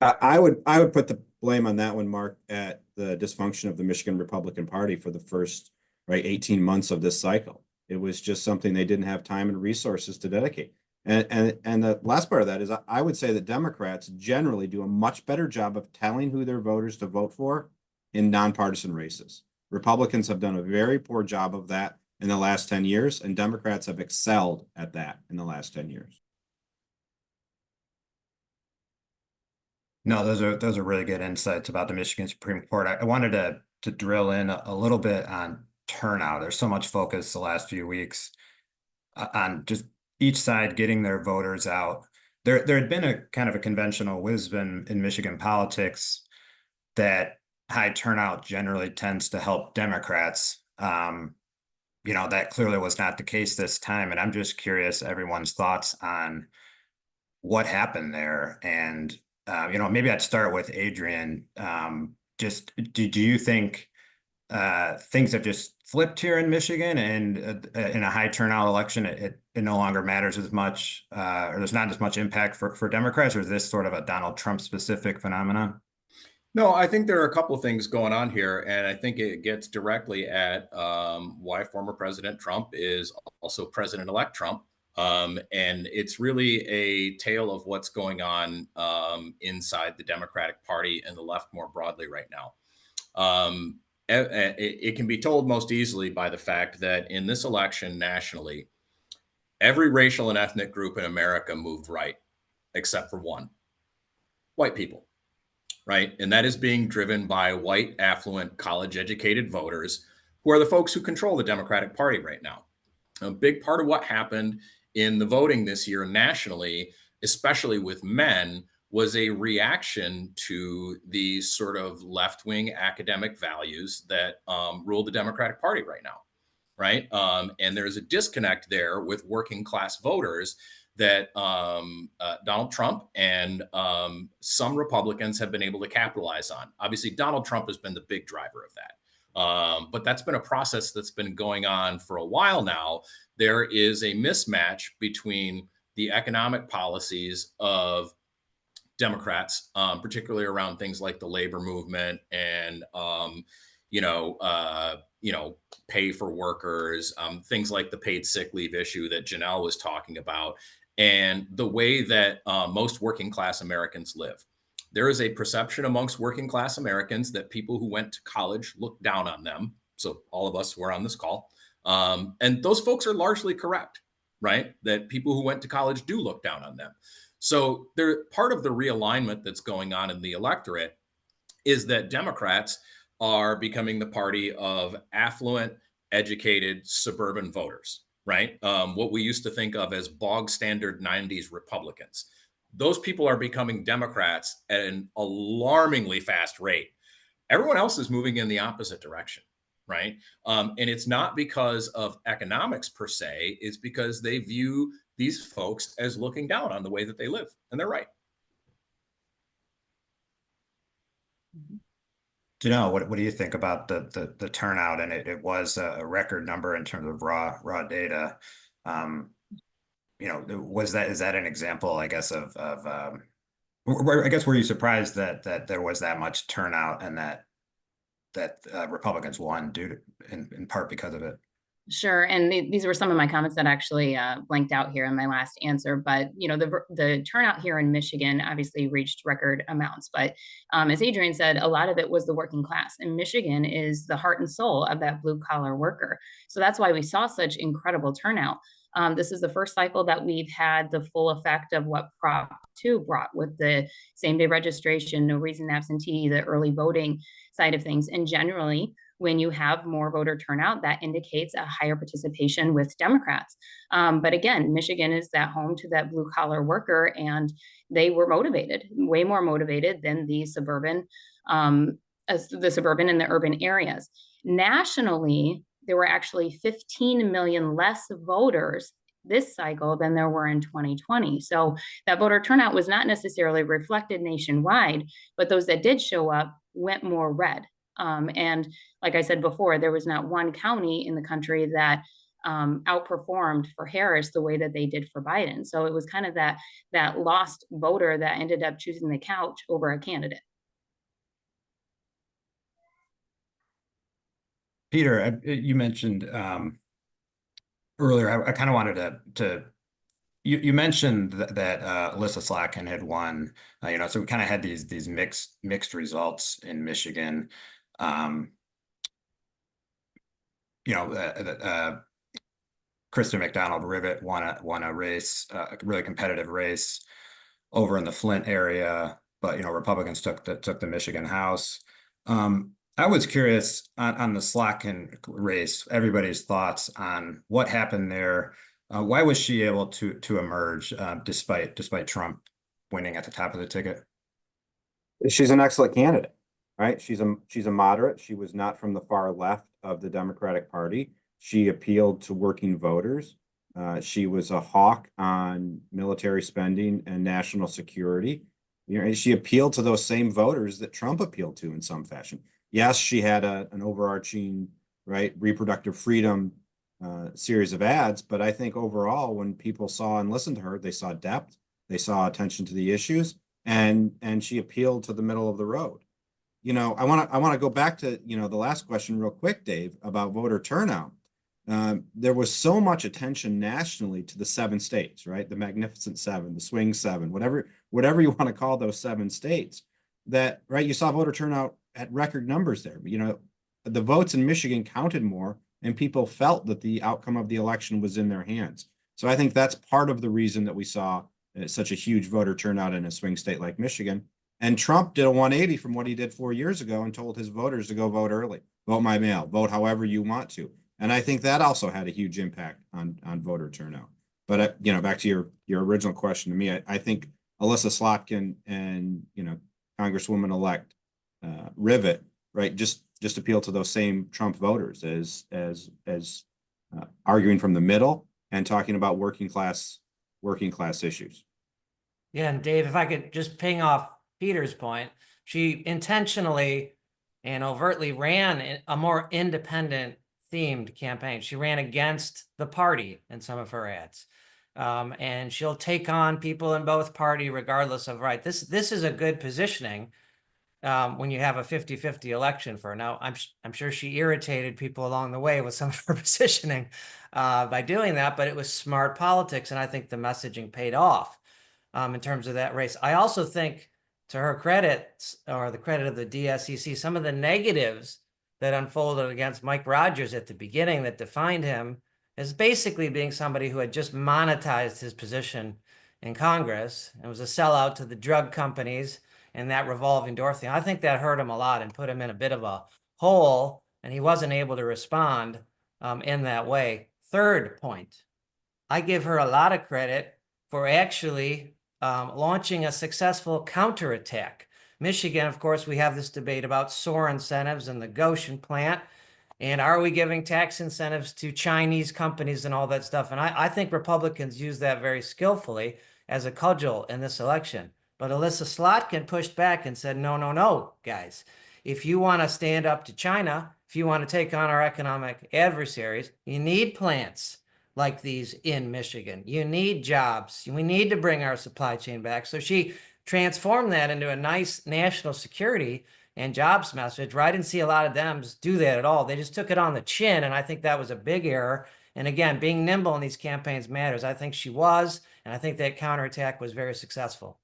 I would put the blame on that one, Mark, at the dysfunction of the Michigan Republican Party for the first 18 months of this cycle. It was just something they didn't have time and resources to dedicate. And the last part of that is I would say that Democrats generally do a much better job of telling who their voters to vote for in nonpartisan races. Republicans have done a very poor job of that in the last 10 years, and Democrats have excelled at that in the last 10 years. No, those are really good insights about the Michigan Supreme Court. I wanted to drill in a little bit on turnout. There's so much focus the last few weeks on just each side getting their voters out. There had been a kind of a conventional wisdom in Michigan politics that high turnout generally tends to help Democrats. That clearly was not the case this time. And I'm just curious everyone's thoughts on what happened there. And, maybe I'd start with Adrian. Do you think things have just flipped here in Michigan, and in a high turnout election, it no longer matters as much, or there's not as much impact for Democrats, or is this sort of a Donald Trump specific phenomenon? No, I think there are a couple of things going on here, and I think it gets directly at why former President Trump is also President-elect Trump. And it's really a tale of what's going on inside the Democratic Party and the left more broadly right now. It can be told most easily by the fact that in this election nationally, every racial and ethnic group in America moved right, except for one: white people. Right. And that is being driven by white, affluent, college educated voters who are the folks who control the Democratic Party right now. A big part of what happened in the voting this year nationally, especially with men, was a reaction to these sort of left wing academic values that rule the Democratic Party right now. Right. And there's a disconnect there with working class voters that Donald Trump and some Republicans have been able to capitalize on. Obviously, Donald Trump has been the big driver of that. But that's been a process that's been going on for a while now. There is a mismatch between the economic policies of Democrats, particularly around things like the labor movement and, pay for workers, things like the paid sick leave issue that Janelle was talking about, and the way that most working class Americans live. There is a perception amongst working class Americans that people who went to college look down on them. So all of us who are on this call, and those folks are largely correct, right? That people who went to college do look down on them. So they're part of the realignment that's going on in the electorate is that Democrats are becoming the party of affluent, educated, suburban voters, right? What we used to think of as bog standard 90s Republicans. Those people are becoming Democrats at an alarmingly fast rate. Everyone else is moving in the opposite direction, right? And it's not because of economics per se, it's because they view these folks as looking down on the way that they live, and they're right. Janelle, what do you think about the turnout? And it was a record number in terms of raw data. Is that an example, I guess, were you surprised that there was that much turnout and that Republicans won in part because of it? Sure. And these were some of my comments that actually blanked out here in my last answer. But, the turnout here in Michigan obviously reached record amounts. But as Adrian said, a lot of it was the working class. And Michigan is the heart and soul of that blue collar worker. So that's why we saw such incredible turnout. This is the first cycle that we've had the full effect of what Prop 2 brought with the same day registration, no reason absentee, the early voting side of things. And generally, when you have more voter turnout, that indicates a higher participation with Democrats. But again, Michigan is that home to that blue collar worker, and they were motivated, way more motivated than the suburban and the urban areas. Nationally, there were actually 15 million less voters this cycle than there were in 2020. So that voter turnout was not necessarily reflected nationwide, but those that did show up went more red. And like I said before, there was not one county in the country that outperformed for Harris the way that they did for Biden. So it was kind of that lost voter that ended up choosing the couch over a candidate. Peter, you mentioned earlier, I kind of wanted to you mentioned that Alyssa Slotkin had won, so we kind of had these mixed results in Michigan. Kristen McDonald-Rivet won a race, a really competitive race over in the Flint area, but Republicans took the Michigan House. I was curious on the Slotkin race, everybody's thoughts on what happened there. Why was she able to emerge despite Trump winning at the top of the ticket? She's an excellent candidate, right? She's a moderate. She was not from the far left of the Democratic Party. She appealed to working voters. She was a hawk on military spending and national security. You know, she appealed to those same voters that Trump appealed to in some fashion. Yes, she had an overarching, right, reproductive freedom series of ads, but I think overall, when people saw and listened to her, they saw depth, they saw attention to the issues, and she appealed to the middle of the road. You know, I want to go back to, you know, the last question real quick, Dave, about voter turnout. There was so much attention nationally to the 7 states, right? The Magnificent Seven, the Swing Seven, whatever you want to call those 7 states, that, right, you saw voter turnout at record numbers there. You know, the votes in Michigan counted more, and people felt that the outcome of the election was in their hands. So I think that's part of the reason that we saw such a huge voter turnout in a swing state like Michigan. And Trump did a 180 from what he did 4 years ago and told his voters to go vote early, vote by mail, vote however you want to. And I think that also had a huge impact on voter turnout. But you know, back to your original question to me, I think Alyssa Slotkin and, you know, Congresswoman-elect Rivet, right, just appeal to those same Trump voters as arguing from the middle and talking about working class issues. Yeah, and Dave, if I could just ping off Peter's point, she intentionally and overtly ran a more independent themed campaign. She ran against the party in some of her ads. And she'll take on people in both party regardless of, right. This is a good positioning when you have a 50-50 election for her. Now, I'm sure she irritated people along the way with some of her positioning by doing that, but it was smart politics, and I think the messaging paid off in terms of that race. I also think, to her credit, or the credit of the DSCC, some of the negatives that unfolded against Mike Rogers at the beginning that defined him as basically being somebody who had just monetized his position in Congress and was a sellout to the drug companies and that revolving door thing. I think that hurt him a lot and put him in a bit of a hole, and he wasn't able to respond in that way. Third point, I give her a lot of credit for actually launching a successful counterattack. Michigan, of course, we have this debate about SOAR incentives and the Goshen plant. And are we giving tax incentives to Chinese companies and all that stuff? And I think Republicans use that very skillfully as a cudgel in this election. But Alyssa Slotkin pushed back and said, no, no, no, guys. If you want to stand up to China, if you want to take on our economic adversaries, you need plants like these in Michigan. You need jobs. We need to bring our supply chain back. So she transformed that into a nice national security and jobs message, where I didn't see a lot of Dems do that at all. They just took it on the chin, and I think that was a big error. And again, being nimble in these campaigns matters. I think she was, and I think that counterattack was very successful.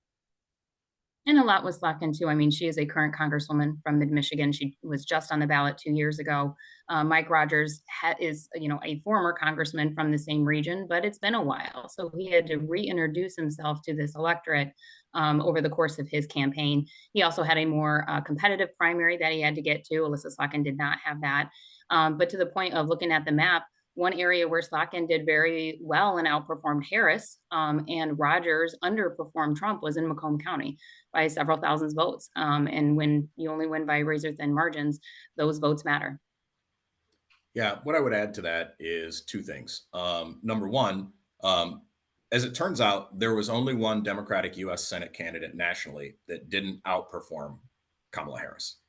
And a lot was Slotkin too. I mean, she is a current congresswoman from mid-Michigan. She was just on the ballot 2 years ago. Mike Rogers is, you know, a former congressman from the same region, but it's been a while. So he had to reintroduce himself to this electorate over the course of his campaign. He also had a more competitive primary that he had to get to. Alyssa Slotkin did not have that. But to the point of looking at the map, one area where Slotkin did very well and outperformed Harris and Rogers underperformed Trump was in Macomb County by several thousands votes. And when you only win by razor thin margins, those votes matter. Yeah, what I would add to that is 2 things. Number one, as it turns out, there was only one Democratic U.S. Senate candidate nationally that didn't outperform Kamala Harris.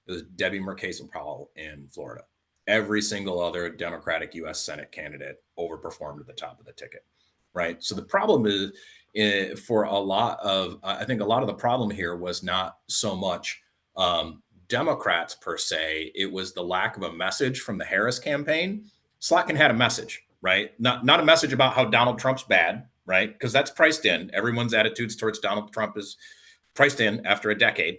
It was Debbie Murkeza-Powell in Florida. Every single other Democratic U.S. Senate candidate overperformed at the top of the ticket, right? So the problem is, for a lot of, I think a lot of the problem here was not so much Democrats per se, it was the lack of a message from the Harris campaign. Slotkin had a message, right? Not a message about how Donald Trump's bad, right? Because that's priced in. Everyone's attitudes towards Donald Trump is priced in after a decade.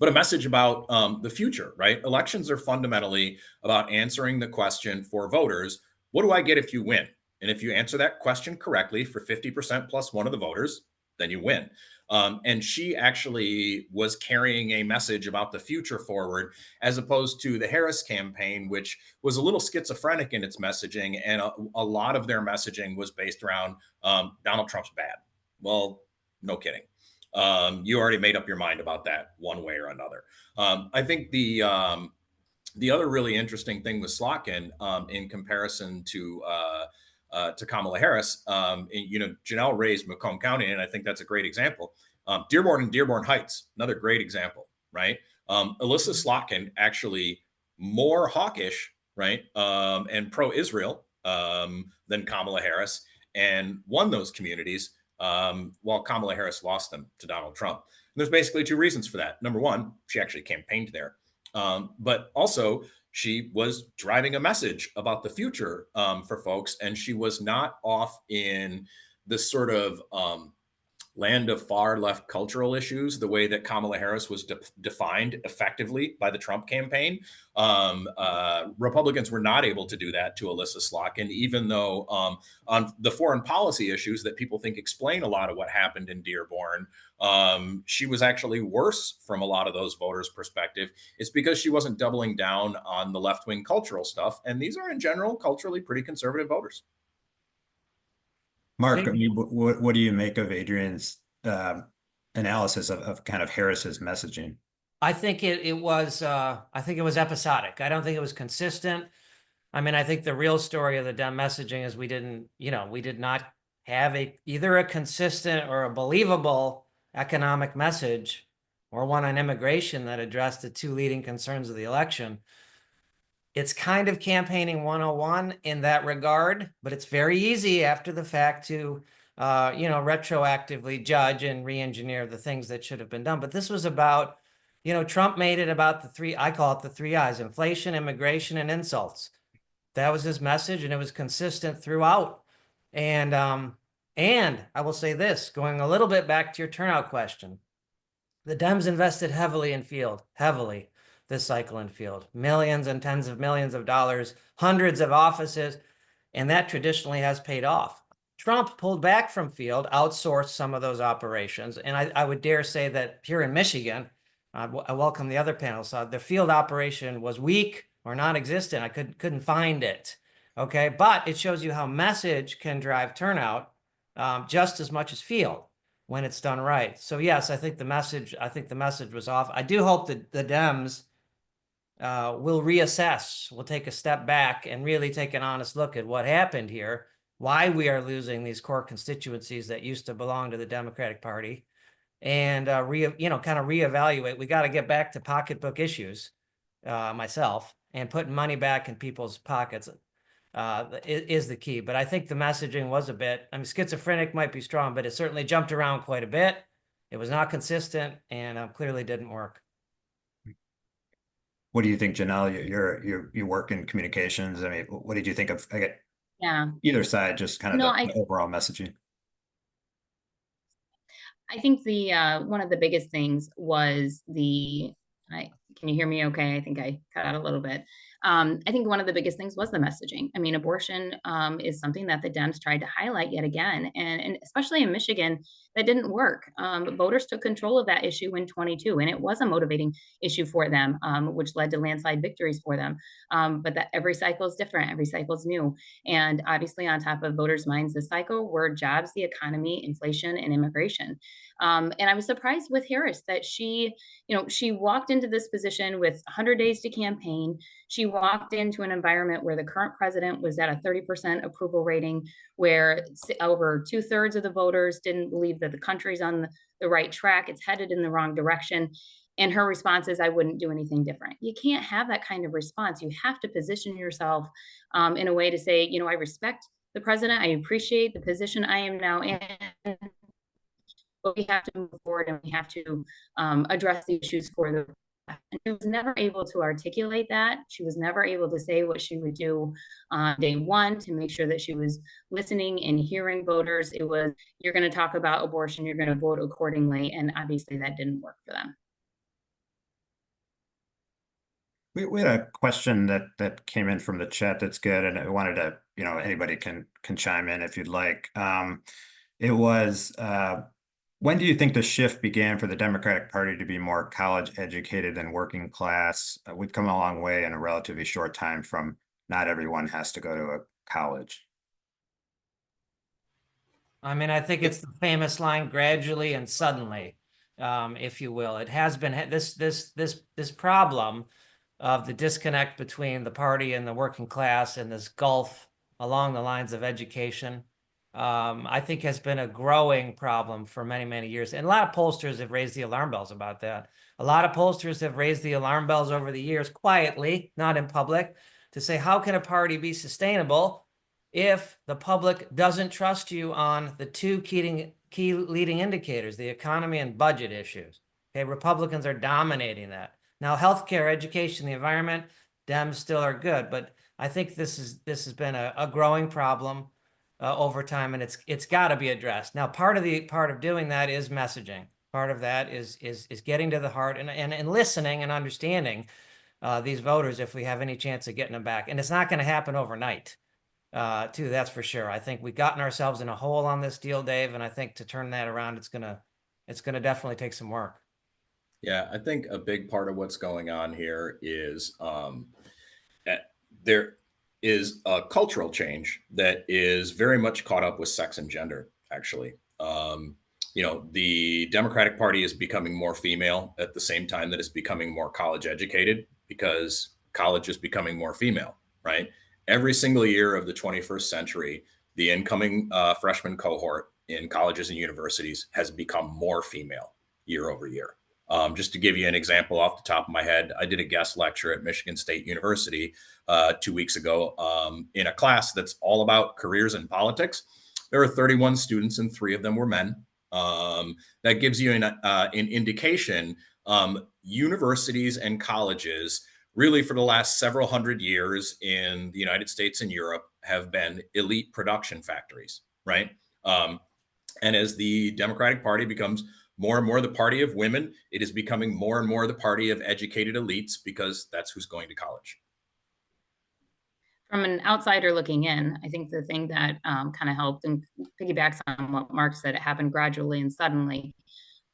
But a message about the future, right? Elections are fundamentally about answering the question for voters, what do I get if you win? And if you answer that question correctly for 50% plus one of the voters, then you win. And she actually was carrying a message about the future forward, as opposed to the Harris campaign, which was a little schizophrenic in its messaging. And a lot of their messaging was based around Donald Trump's bad. Well, no kidding. You already made up your mind about that one way or another. I think the other really interesting thing with Slotkin, in comparison to Kamala Harris, Janelle raised Macomb County, and I think that's a great example. Dearborn and Dearborn Heights, another great example, right? Alyssa Slotkin actually more hawkish, right, and pro-Israel than Kamala Harris, and won those communities, while Kamala Harris lost them to Donald Trump. And there's basically two reasons for that. Number one, she actually campaigned there. But also she was driving a message about the future for folks, and she was not off in this sort of land of far left cultural issues the way that Kamala Harris was defined effectively by the Trump campaign. Republicans were not able to do that to Alyssa Slotkin, even though on the foreign policy issues that people think explain a lot of what happened in Dearborn, she was actually worse from a lot of those voters' perspective. It's because she wasn't doubling down on the left-wing cultural stuff. And these are in general culturally pretty conservative voters. Mark, I mean, what do you make of Adrian's analysis of kind of Harris's messaging? I think it was episodic. I don't think it was consistent. I mean, I think the real story of the Dem messaging is we did not have either a consistent or a believable economic message, or one on immigration that addressed the two leading concerns of the election. It's kind of campaigning 101 in that regard, but it's very easy after the fact to, retroactively judge and re-engineer the things that should have been done. But this was about, Trump made it about I call it the three I's: inflation, immigration, and insults. That was his message, and it was consistent throughout. And I will say this, going a little bit back to your turnout question, the Dems invested heavily in field, this cycle in field, millions and tens of millions of dollars, hundreds of offices, and that traditionally has paid off. Trump pulled back from field, outsourced some of those operations, and I would dare say that here in Michigan, I welcome the other panels, the field operation was weak or non-existent. I couldn't find it, okay? But it shows you how message can drive turnout just as much as field when it's done right. So yes, I think the message was off. I do hope that the Dems will reassess, will take a step back and really take an honest look at what happened here, why we are losing these core constituencies that used to belong to the Democratic Party, and kind of reevaluate. We got to get back to pocketbook issues, myself, and putting money back in people's pockets is the key. But I think the messaging was a bit, schizophrenic might be strong, but it certainly jumped around quite a bit. It was not consistent, and clearly didn't work. What do you think, Janelle? You work in communications. I mean, what did you think of either side, just kind of the overall messaging? I think the one of the biggest things was can you hear me okay? I think I cut out a little bit. I think one of the biggest things was the messaging. I mean, abortion is something that the Dems tried to highlight yet again, and especially in Michigan, that didn't work. Voters took control of that issue in 22, and it was a motivating issue for them, which led to landslide victories for them. But that every cycle is different, every cycle is new, and obviously on top of voters' minds this cycle were jobs, the economy, inflation, and immigration. And I was surprised with Harris that she walked into this position with 100 days to campaign. She walked into an environment where the current president was at a 30% approval rating, where over 2/3 of the voters didn't believe that the country's on the right track. It's headed in the wrong direction. And her response is, I wouldn't do anything different. You can't have that kind of response. You have to position yourself in a way to say, I respect the president. I appreciate the position I am now in. But we have to move forward, and we have to address the issues for the. And she was never able to articulate that. She was never able to say what she would do on day one to make sure that she was listening and hearing voters. It was, you're going to talk about abortion, you're going to vote accordingly. And obviously that didn't work for them. We had a question that came in from the chat that's good, and I wanted to, anybody can chime in if you'd like. It was When do you think the shift began for the Democratic Party to be more college educated than working class? We've come a long way in a relatively short time from not everyone has to go to a college. I mean, I think it's the famous line, gradually and suddenly, if you will. It has been this problem of the disconnect between the party and the working class and this gulf along the lines of education, I think has been a growing problem for many, many years. And a lot of pollsters have raised the alarm bells about that. A lot of pollsters have raised the alarm bells over the years, quietly, not in public, to say, how can a party be sustainable if the public doesn't trust you on the two key leading indicators, the economy and budget issues? Okay, Republicans are dominating that. Now, healthcare, education, the environment, Dems still are good, but I think this has been a growing problem over time, and it's got to be addressed. Now, part of doing that is messaging. Part of that is getting to the heart and listening and understanding these voters if we have any chance of getting them back. And it's not going to happen overnight, too. That's for sure. I think we've gotten ourselves in a hole on this deal, Dave, and I think to turn that around, it's gonna definitely take some work. Yeah, I think a big part of what's going on here is there is a cultural change that is very much caught up with sex and gender, actually. The Democratic Party is becoming more female at the same time that it's becoming more college educated because college is becoming more female, right? Every single year of the 21st century, the incoming freshman cohort in colleges and universities has become more female year over year. Just to give you an example off the top of my head, I did a guest lecture at Michigan State University 2 weeks ago in a class that's all about careers and politics. There were 31 students and 3 of them were men. That gives you an indication. Universities and colleges really for the last several hundred years in the United States and Europe have been elite production factories, right? And as the Democratic Party becomes more and more the party of women, it is becoming more and more the party of educated elites because that's who's going to college. From an outsider looking in, I think the thing that kind of helped and piggybacks on what Mark said, it happened gradually and suddenly.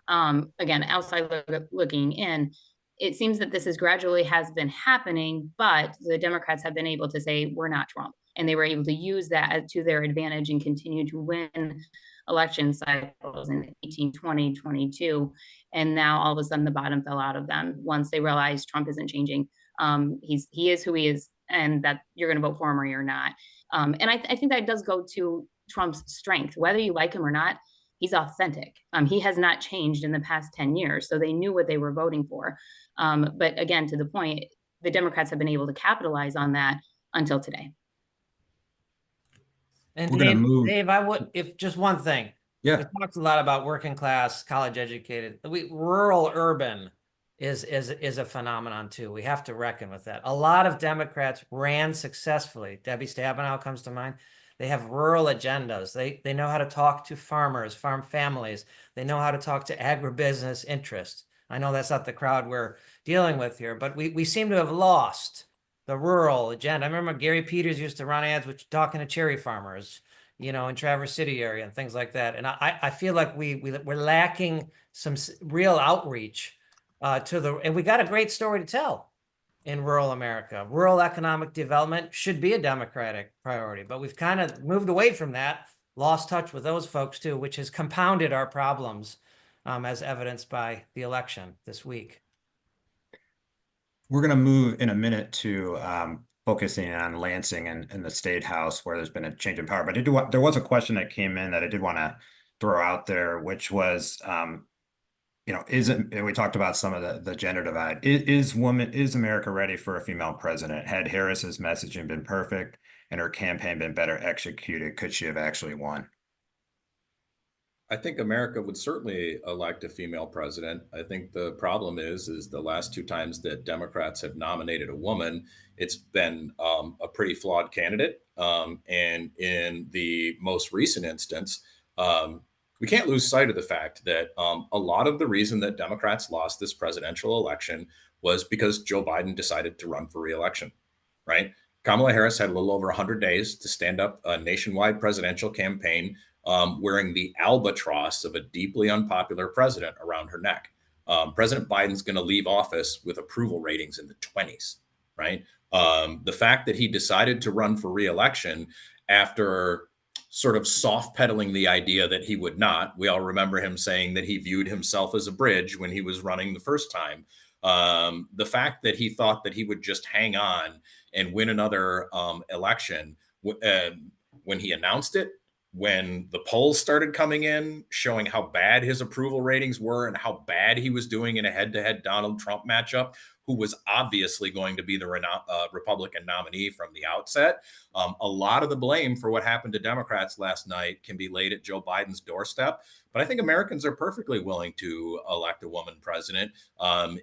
Again, outside looking in, it seems that this is gradually has been happening, but the Democrats have been able to say, we're not Trump. And they were able to use that to their advantage and continue to win election cycles in 18, 20, 22. And now all of a sudden the bottom fell out of them once they realized Trump isn't changing. He is who he is, and that you're going to vote for him or you're not. And I think that does go to Trump's strength, whether you like him or not. He's authentic. He has not changed in the past 10 years. So they knew what they were voting for. But again, to the point, the Democrats have been able to capitalize on that until today. And We're gonna move. Dave, I would, if just one thing. Yeah. We talked a lot about working class, college educated. Rural urban is a phenomenon too. We have to reckon with that. A lot of Democrats ran successfully. Debbie Stabenow comes to mind. They have rural agendas. They know how to talk to farmers, farm families. They know how to talk to agribusiness interests. I know that's not the crowd we're dealing with here, but we seem to have lost the rural agenda. I remember Gary Peters used to run ads with talking to cherry farmers, in Traverse City area and things like that. And I feel like we're lacking some real outreach and we got a great story to tell in rural America. Rural economic development should be a Democratic priority, but we've kind of moved away from that, lost touch with those folks too, which has compounded our problems as evidenced by the election this week. We're going to move in a minute to focusing on Lansing and the State House, where there's been a change in power. But there was a question that came in that I did want to throw out there, which was, we talked about some of the gender divide. Is America ready for a female president? Had Harris's messaging been perfect and her campaign been better executed, could she have actually won? I think America would certainly elect a female president. I think the problem is the last 2 times that Democrats have nominated a woman, it's been a pretty flawed candidate. And in the most recent instance, we can't lose sight of the fact that a lot of the reason that Democrats lost this presidential election was because Joe Biden decided to run for re-election, right? Kamala Harris had a little over 100 days to stand up a nationwide presidential campaign wearing the albatross of a deeply unpopular president around her neck. President Biden's going to leave office with approval ratings in the 20s, right? The fact that he decided to run for re-election after sort of soft pedaling the idea that he would not. We all remember him saying that he viewed himself as a bridge when he was running the first time. The fact that he thought that he would just hang on and win another election when he announced it, when the polls started coming in showing how bad his approval ratings were and how bad he was doing in a head-to-head Donald Trump matchup, who was obviously going to be the Republican nominee from the outset. A lot of the blame for what happened to Democrats last night can be laid at Joe Biden's doorstep. But I think Americans are perfectly willing to elect a woman president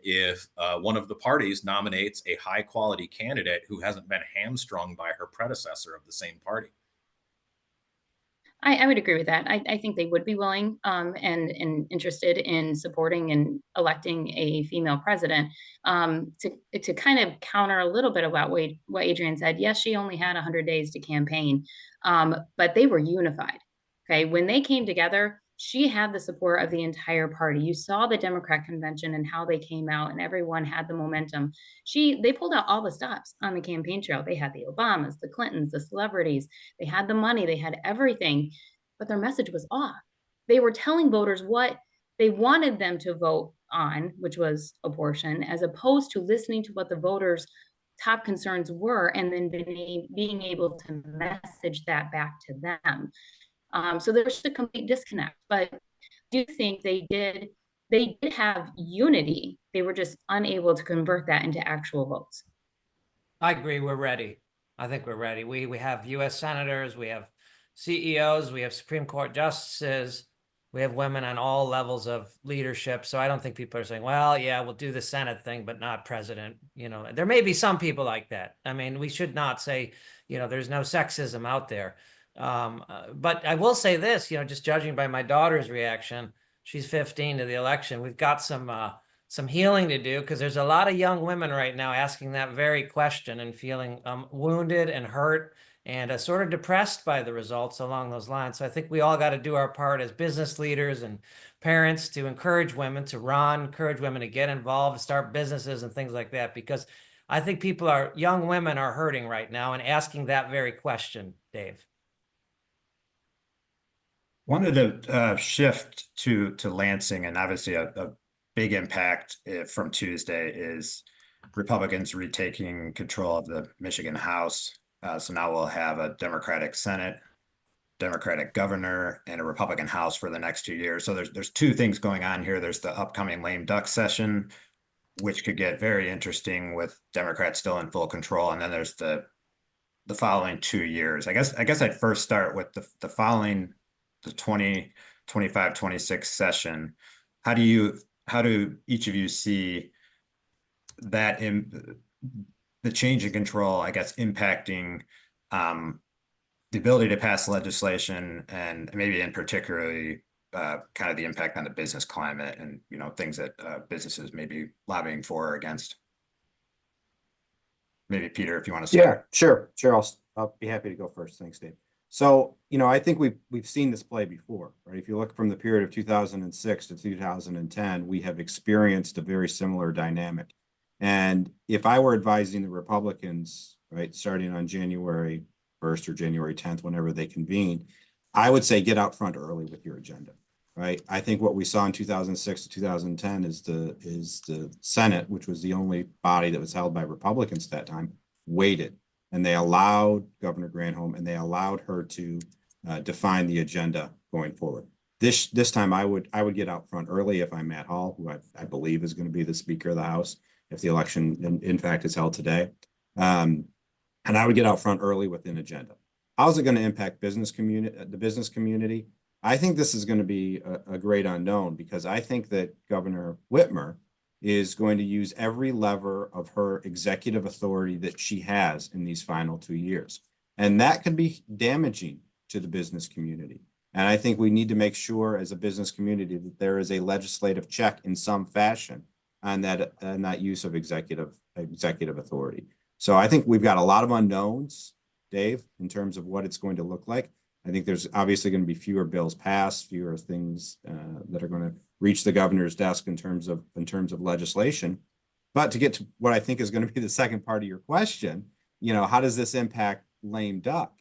if one of the parties nominates a high-quality candidate who hasn't been hamstrung by her predecessor of the same party. I would agree with that. I think they would be willing and interested in supporting and electing a female president. To kind of counter a little bit about what Adrian said, yes, she only had 100 days to campaign, but they were unified. Okay, when they came together, she had the support of the entire party. You saw the Democrat convention and how they came out, and everyone had the momentum. They pulled out all the stops on the campaign trail. They had the Obamas, the Clintons, the celebrities. They had the money. They had everything, but their message was off. They were telling voters what they wanted them to vote on, which was abortion, as opposed to listening to what the voters' top concerns were and then being able to message that back to them. So there's a complete disconnect, but I do think they did have unity. They were just unable to convert that into actual votes. I agree. We're ready. I think we're ready. We have U.S. senators, we have CEOs, we have Supreme Court justices, we have women on all levels of leadership. So I don't think people are saying, well, yeah, we'll do the Senate thing, but not president. You know, there may be some people like that. I mean, we should not say, you know, there's no sexism out there. But I will say this, you know, just judging by my daughter's reaction, she's 15 to the election. We've got some healing to do because there's a lot of young women right now asking that very question and feeling wounded and hurt and sort of depressed by the results along those lines. So I think we all got to do our part as business leaders and parents to encourage women to run, encourage women to get involved, start businesses and things like that, because I think young women are hurting right now and asking that very question, Dave. Wanted to shift to Lansing, and obviously a big impact from Tuesday is Republicans retaking control of the Michigan House. So now we'll have a Democratic Senate, Democratic governor, and a Republican House for the next 2 years. So there's two things going on here. There's the upcoming lame duck session, which could get very interesting with Democrats still in full control. And then there's the following 2 years. I guess I'd first start with the following, the 2025-26 session. How do each of you see that the change in control, I guess, impacting the ability to pass legislation and maybe in particularly kind of the impact on the business climate and, you know, things that businesses may be lobbying for or against? Maybe Peter, if you want to start. Yeah, sure. I'll be happy to go first. Thanks, Dave. So, you know, I think we've seen this play before, right? If you look from the period of 2006 to 2010, we have experienced a very similar dynamic. And if I were advising the Republicans, right, starting on January 1st or January 10th, whenever they convene, I would say get out front early with your agenda, right? I think what we saw in 2006 to 2010 is the Senate, which was the only body that was held by Republicans at that time, waited. And they allowed Governor Granholm and they allowed her to define the agenda going forward. This time I would get out front early if I'm Matt Hall, who I believe is going to be the Speaker of the House if the election in fact is held today. And I would get out front early with an agenda. How's it going to impact the business community? I think this is going to be a great unknown, because I think that Governor Whitmer is going to use every lever of her executive authority that she has in these final 2 years. And that could be damaging to the business community. And I think we need to make sure as a business community that there is a legislative check in some fashion on that use of executive authority. So I think we've got a lot of unknowns, Dave, in terms of what it's going to look like. I think there's obviously going to be fewer bills passed, fewer things that are going to reach the governor's desk in terms of legislation. But to get to what I think is going to be the second part of your question, how does this impact lame duck?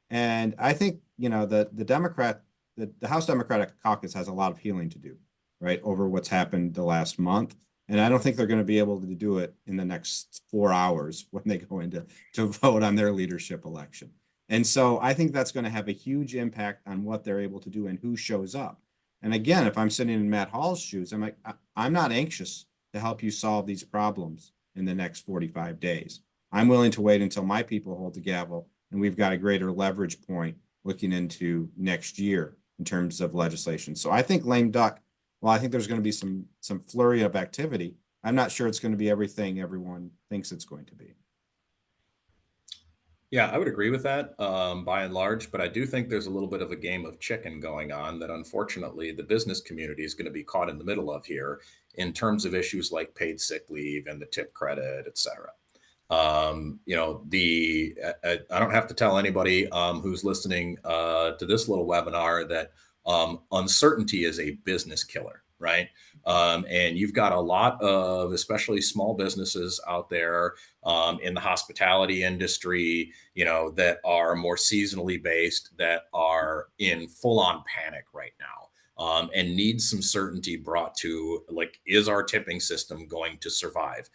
And I think, the House Democratic Caucus has a lot of healing to do, right, over what's happened the last month. And I don't think they're going to be able to do it in the next 4 hours when they go into to vote on their leadership election. And so I think that's going to have a huge impact on what they're able to do and who shows up. And again, if I'm sitting in Matt Hall's shoes, I'm like, I'm not anxious to help you solve these problems in the next 45 days. I'm willing to wait until my people hold the gavel and we've got a greater leverage point looking into next year in terms of legislation. So I think lame duck, well, I think there's going to be some flurry of activity. I'm not sure it's going to be everything everyone thinks it's going to be. Yeah, I would agree with that by and large, but I do think there's a little bit of a game of chicken going on that unfortunately the business community is going to be caught in the middle of here in terms of issues like paid sick leave and the tip credit, et cetera. I don't have to tell anybody who's listening to this little webinar that uncertainty is a business killer, right? And you've got a lot of, especially small businesses out there in the hospitality industry, that are more seasonally based, that are in full-on panic right now. And need some certainty brought to, like, is our tipping system going to survive?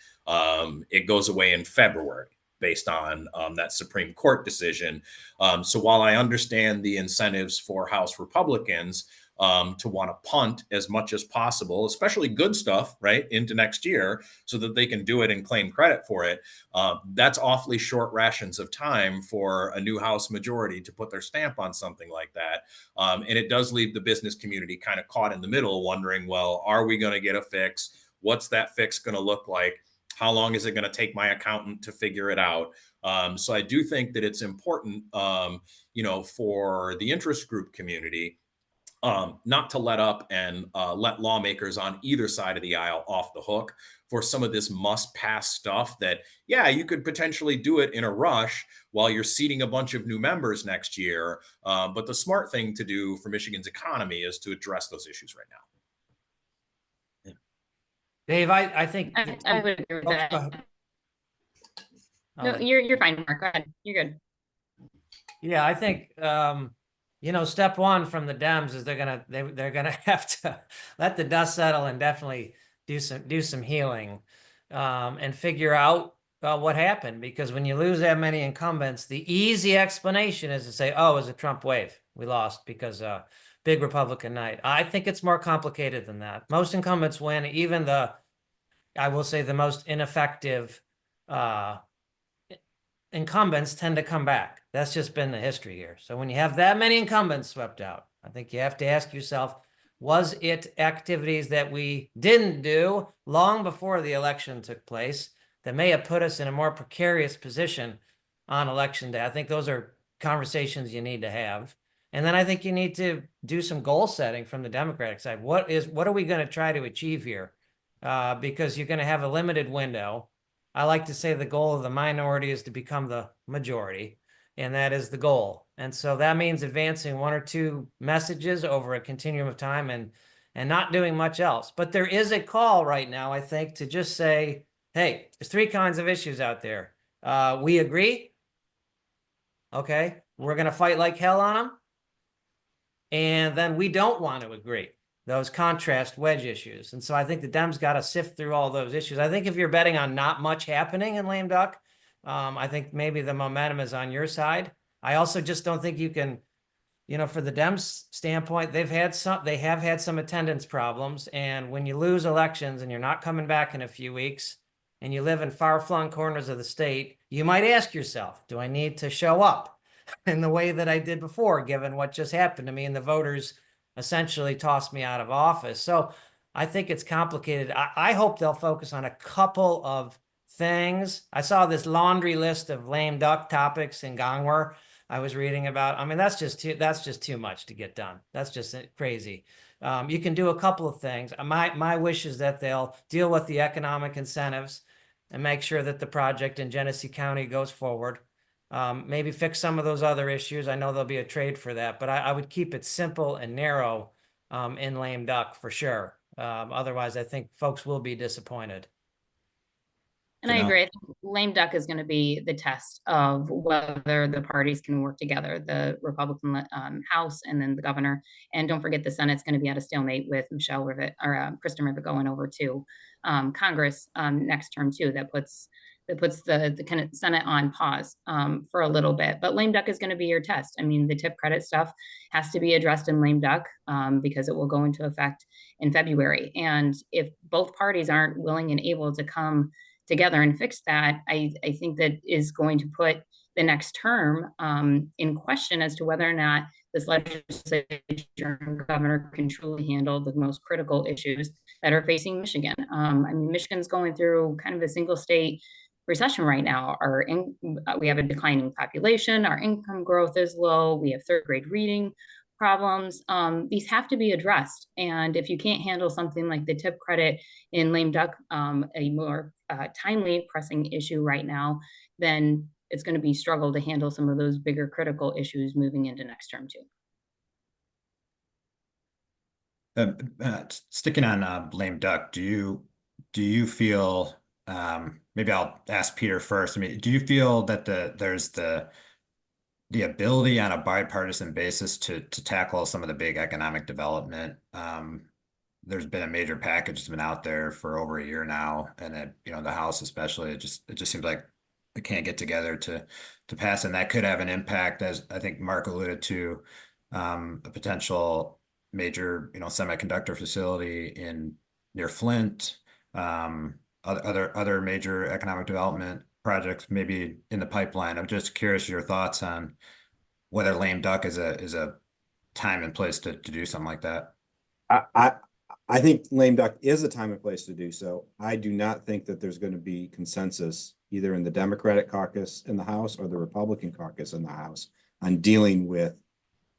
It goes away in February based on that Supreme Court decision. So while I understand the incentives for House Republicans to want to punt as much as possible, especially good stuff, right, into next year so that they can do it and claim credit for it, that's awfully short rations of time for a new House majority to put their stamp on something like that. And it does leave the business community kind of caught in the middle, wondering, well, are we going to get a fix? What's that fix going to look like? How long is it going to take my accountant to figure it out? So I do think that it's important, for the interest group community, not to let up and let lawmakers on either side of the aisle off the hook for some of this must pass stuff that, yeah, you could potentially do it in a rush while you're seating a bunch of new members next year. But the smart thing to do for Michigan's economy is to address those issues right now. Dave, I think. I would agree with Oh, that. go ahead. No, you're fine, Mark. Go ahead. You're good. Yeah, I think step one from the Dems is they're gonna have to let the dust settle and definitely do some healing and figure out what happened, because when you lose that many incumbents, the easy explanation is to say, oh, it was a Trump wave. We lost because big Republican night. I think it's more complicated than that. Most incumbents win, even I will say the most ineffective incumbents tend to come back. That's just been the history here. So when you have that many incumbents swept out, I think you have to ask yourself, was it activities that we didn't do long before the election took place that may have put us in a more precarious position on election day? I think those are conversations you need to have. And then I think you need to do some goal setting from the Democratic side. What are we going to try to achieve here? Because you're going to have a limited window. I like to say the goal of the minority is to become the majority, and that is the goal. And so that means advancing one or two messages over a continuum of time and not doing much else. But there is a call right now, I think, to just say, hey, there's three kinds of issues out there. We agree. Okay, we're going to fight like hell on them. And then we don't want to agree. Those contrast wedge issues. And so I think the Dems got to sift through all those issues. I think if you're betting on not much happening in lame duck, I think maybe the momentum is on your side. I also just don't think you can, for the Dems standpoint, they have had some attendance problems. And when you lose elections and you're not coming back in a few weeks and you live in far-flung corners of the state, you might ask yourself, do I need to show up in the way that I did before, given what just happened to me and the voters essentially tossed me out of office? So I think it's complicated. I hope they'll focus on a couple of things. I saw this laundry list of lame duck topics in Gangwar I was reading about. I mean, that's just too much to get done. That's just crazy. You can do a couple of things. My wish is that they'll deal with the economic incentives and make sure that the project in Genesee County goes forward. Maybe fix some of those other issues. I know there'll be a trade for that, but I would keep it simple and narrow in lame duck for sure. Otherwise, I think folks will be disappointed. And I agree. I think lame duck is going to be the test of whether the parties can work together, the Republican House and then the governor. And don't forget, the Senate's going to be at a stalemate with Michelle Rivet or Kristen Rivet going over to Congress next term too. That puts the kind of Senate on pause for a little bit. But lame duck is going to be your test. I mean, the tip credit stuff has to be addressed in lame duck because it will go into effect in February. And if both parties aren't willing and able to come together and fix that, I think that is going to put the next term in question as to whether or not this legislature and governor can truly handle the most critical issues that are facing Michigan. I mean, Michigan's going through kind of a single state recession right now. We have a declining population, our income growth is low, we have third grade reading problems. These have to be addressed. And if you can't handle something like the tip credit in lame duck, a more timely pressing issue right now, then it's going to be struggle to handle some of those bigger critical issues moving into next term too. Sticking on lame duck, do you feel, maybe I'll ask Peter first. I mean, do you feel that there's the ability on a bipartisan basis to tackle some of the big economic development? There's been a major package that's been out there for over a year now, and it, the House especially, it just seems like they can't get together to pass, and that could have an impact, as I think Mark alluded to, a potential major semiconductor facility near Flint, other major economic development projects maybe in the pipeline. I'm just curious your thoughts on whether lame duck is a time and place to do something like that. I think lame duck is a time and place to do so. I do not think that there's going to be consensus either in the Democratic caucus in the House or the Republican caucus in the House on dealing with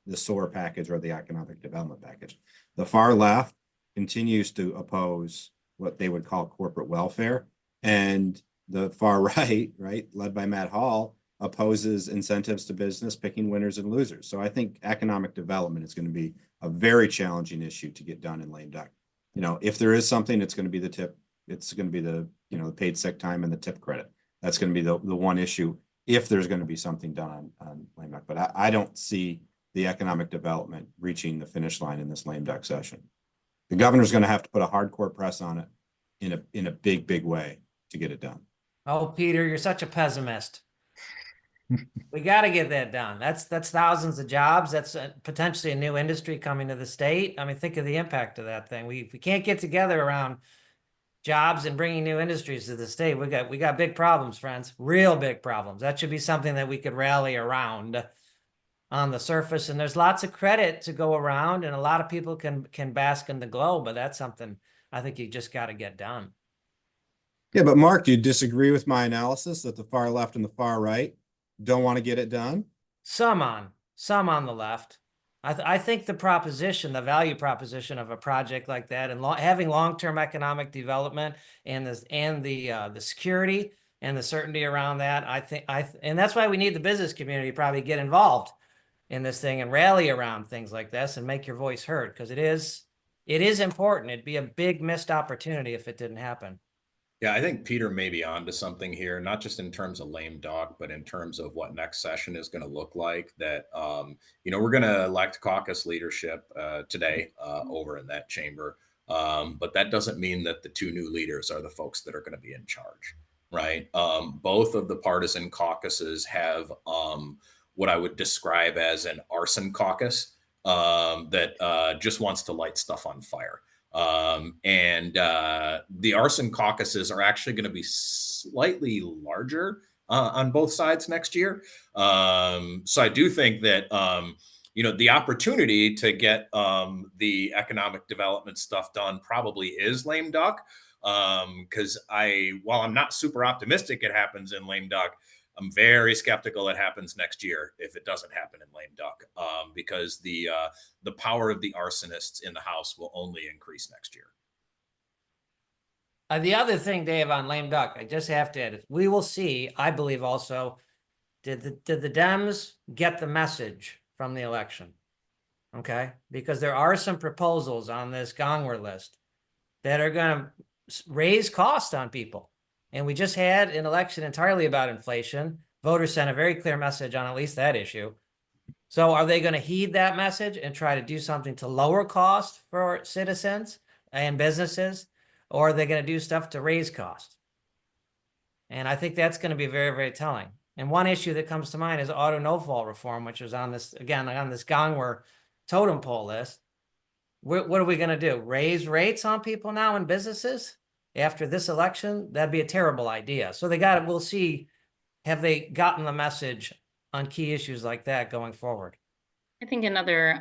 the SOAR package or the economic development package. The far left continues to oppose what they would call corporate welfare, and the far right, led by Matt Hall, opposes incentives to business, picking winners and losers. So I think economic development is going to be a very challenging issue to get done in lame duck. If there is something, it's going to be the tip. It's going to be the paid sick time and the tip credit. That's going to be the one issue if there's going to be something done on lame duck. But I don't see the economic development reaching the finish line in this lame duck session. The governor's going to have to put a hardcore press on it in a big way to get it done. Oh, Peter, you're such a pessimist. We got to get that done. That's thousands of jobs. That's potentially a new industry coming to the state. I mean, think of the impact of that thing. If we can't get together around jobs and bringing new industries to the state, we got big problems, friends. Real big problems. That should be something that we could rally around on the surface. And there's lots of credit to go around, and a lot of people can bask in the glow. But that's something I think you just got to get done. Yeah, but Mark, do you disagree with my analysis that the far left and the far right don't want to get it done? Some on the left. I think the value proposition of a project like that, and having long-term economic development and the security and the certainty around that, and that's why we need the business community to probably get involved in this thing and rally around things like this and make your voice heard, because it is important. It'd be a big missed opportunity if it didn't happen. Yeah, I think Peter may be onto something here, not just in terms of lame duck, but in terms of what next session is going to look like. That, we're going to elect caucus leadership today over in that chamber. But that doesn't mean that the two new leaders are the folks that are going to be in charge, right? Both of the partisan caucuses have what I would describe as an arson caucus that just wants to light stuff on fire. And the arson caucuses are actually going to be slightly larger on both sides next year. So I do think that, the opportunity to get the economic development stuff done probably is lame duck. Because while I'm not super optimistic it happens in lame duck, I'm very skeptical it happens next year if it doesn't happen in lame duck, because the power of the arsonists in the House will only increase next year. The other thing, Dave, on lame duck, I just have to add, we will see, I believe also, Did the Dems get the message from the election? Okay, because there are some proposals on this Gongwer list that are going to raise costs on people. And we just had an election entirely about inflation. Voters sent a very clear message on at least that issue. So are they going to heed that message and try to do something to lower cost for citizens and businesses? Or are they going to do stuff to raise cost? And I think that's going to be very, very telling. And one issue that comes to mind is auto no-fault reform, which was on this, again, on this Gongwer totem pole list. What are we going to do? Raise rates on people now in businesses after this election? That'd be a terrible idea. So we'll see, have they gotten the message on key issues like that going forward? I think another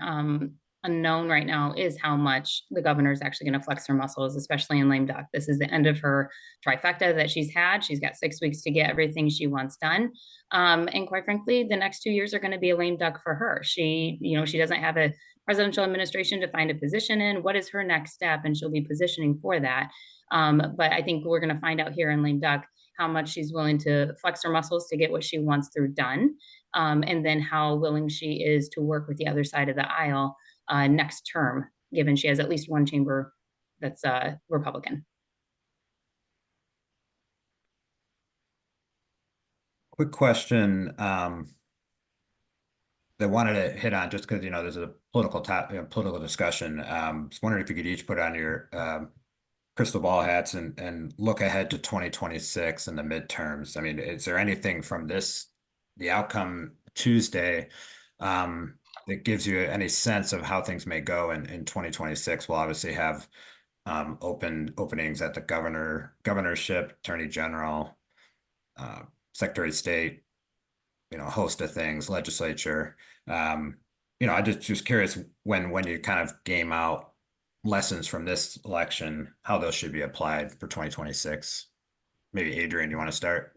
unknown right now is how much the governor is actually going to flex her muscles, especially in lame duck. This is the end of her trifecta that she's had. She's got 6 weeks to get everything she wants done. And quite frankly, the next 2 years are going to be a lame duck for her. She doesn't have a presidential administration to find a position in. What is her next step? And she'll be positioning for that. But I think we're going to find out here in lame duck how much she's willing to flex her muscles to get what she wants through done. And then how willing she is to work with the other side of the aisle next term, given she has at least one chamber that's Republican. Quick question that I wanted to hit on, just because there's a political discussion. I was wondering if you could each put on your crystal ball hats and look ahead to 2026 and the midterms. I mean, is there anything from the outcome Tuesday, that gives you any sense of how things may go in 2026? We'll obviously have openings at the governorship, attorney general, secretary of state, a host of things, legislature. I just curious when you kind of game out lessons from this election, how those should be applied for 2026. Maybe Adrian, you want to start?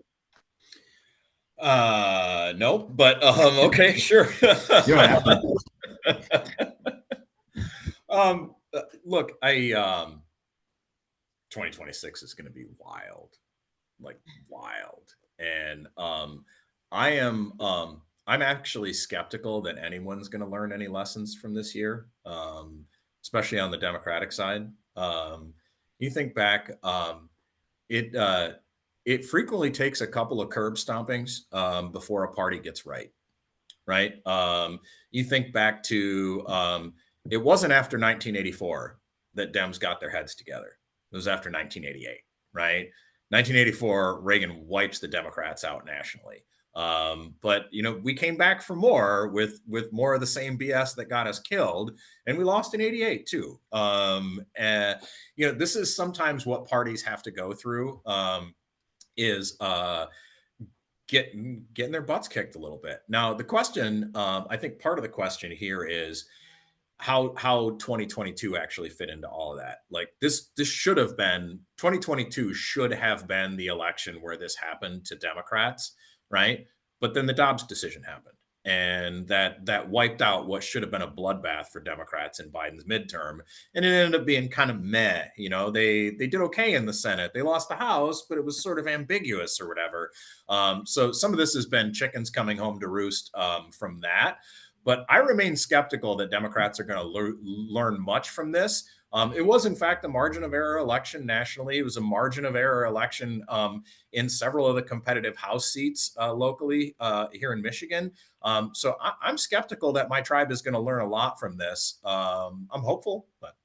No, but okay, sure. You don't have to. Look, 2026 is going to be wild, like wild. And I'm actually skeptical that anyone's going to learn any lessons from this year, especially on the Democratic side. You think back, it frequently takes a couple of curb stompings before a party gets right. You think back to, it wasn't after 1984 that Dems got their heads together. It was after 1988, right? 1984, Reagan wipes the Democrats out nationally. But we came back for more with more of the same BS that got us killed, and we lost in 88 too. And this is sometimes what parties have to go through, is getting their butts kicked a little bit. Now, the question, I think part of the question here is how 2022 actually fit into all of that. Like this should have been 2022 should have been the election where this happened to Democrats, right? But then the Dobbs decision happened, and that wiped out what should have been a bloodbath for Democrats in Biden's midterm, and it ended up being kind of meh. They did okay in the Senate. They lost the House, but it was sort of ambiguous or whatever. So some of this has been chickens coming home to roost from that. But I remain skeptical that Democrats are going to learn much from this. It was, in fact, a margin of error election nationally. It was a margin of error election in several of the competitive House seats locally here in Michigan. So I'm skeptical that my tribe is going to learn a lot from this. I'm hopeful, but.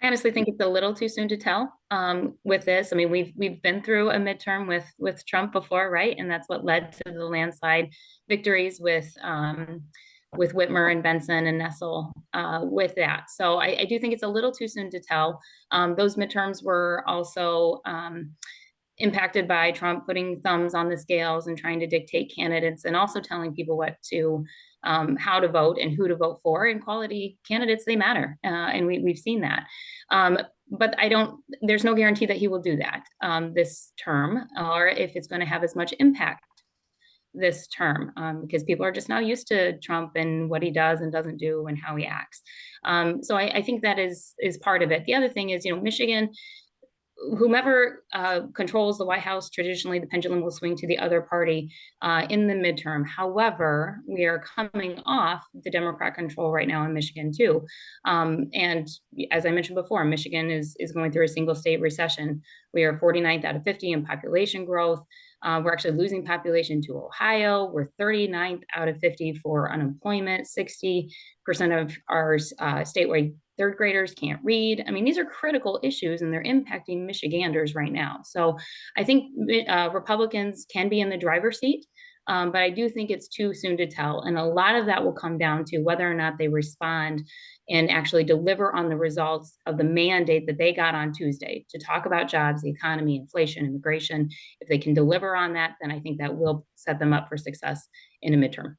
I honestly think it's a little too soon to tell with this. I mean, we've been through a midterm with Trump before, right? And that's what led to the landslide victories with Whitmer and Benson and Nessel with that. So I do think it's a little too soon to tell. Those midterms were also impacted by Trump putting thumbs on the scales and trying to dictate candidates, and also telling people how to vote and who to vote for. And quality candidates, they matter, and we've seen that. But there's no guarantee that he will do that this term, or if it's going to have as much impact this term, because people are just now used to Trump and what he does and doesn't do and how he acts. So I think that is part of it. The other thing is, Michigan, whomever controls the White House, traditionally the pendulum will swing to the other party in the midterm. However, we are coming off the Democrat control right now in Michigan too. And as I mentioned before, Michigan is going through a single state recession. We are 49th out of 50 in population growth. We're actually losing population to Ohio. We're 39th out of 50 for unemployment. 60% of our statewide third graders can't read. I mean, these are critical issues and they're impacting Michiganders right now. So I think Republicans can be in the driver's seat, but I do think it's too soon to tell. And a lot of that will come down to whether or not they respond and actually deliver on the results of the mandate that they got on Tuesday to talk about jobs, the economy, inflation, immigration. If they can deliver on that, then I think that will set them up for success in a midterm.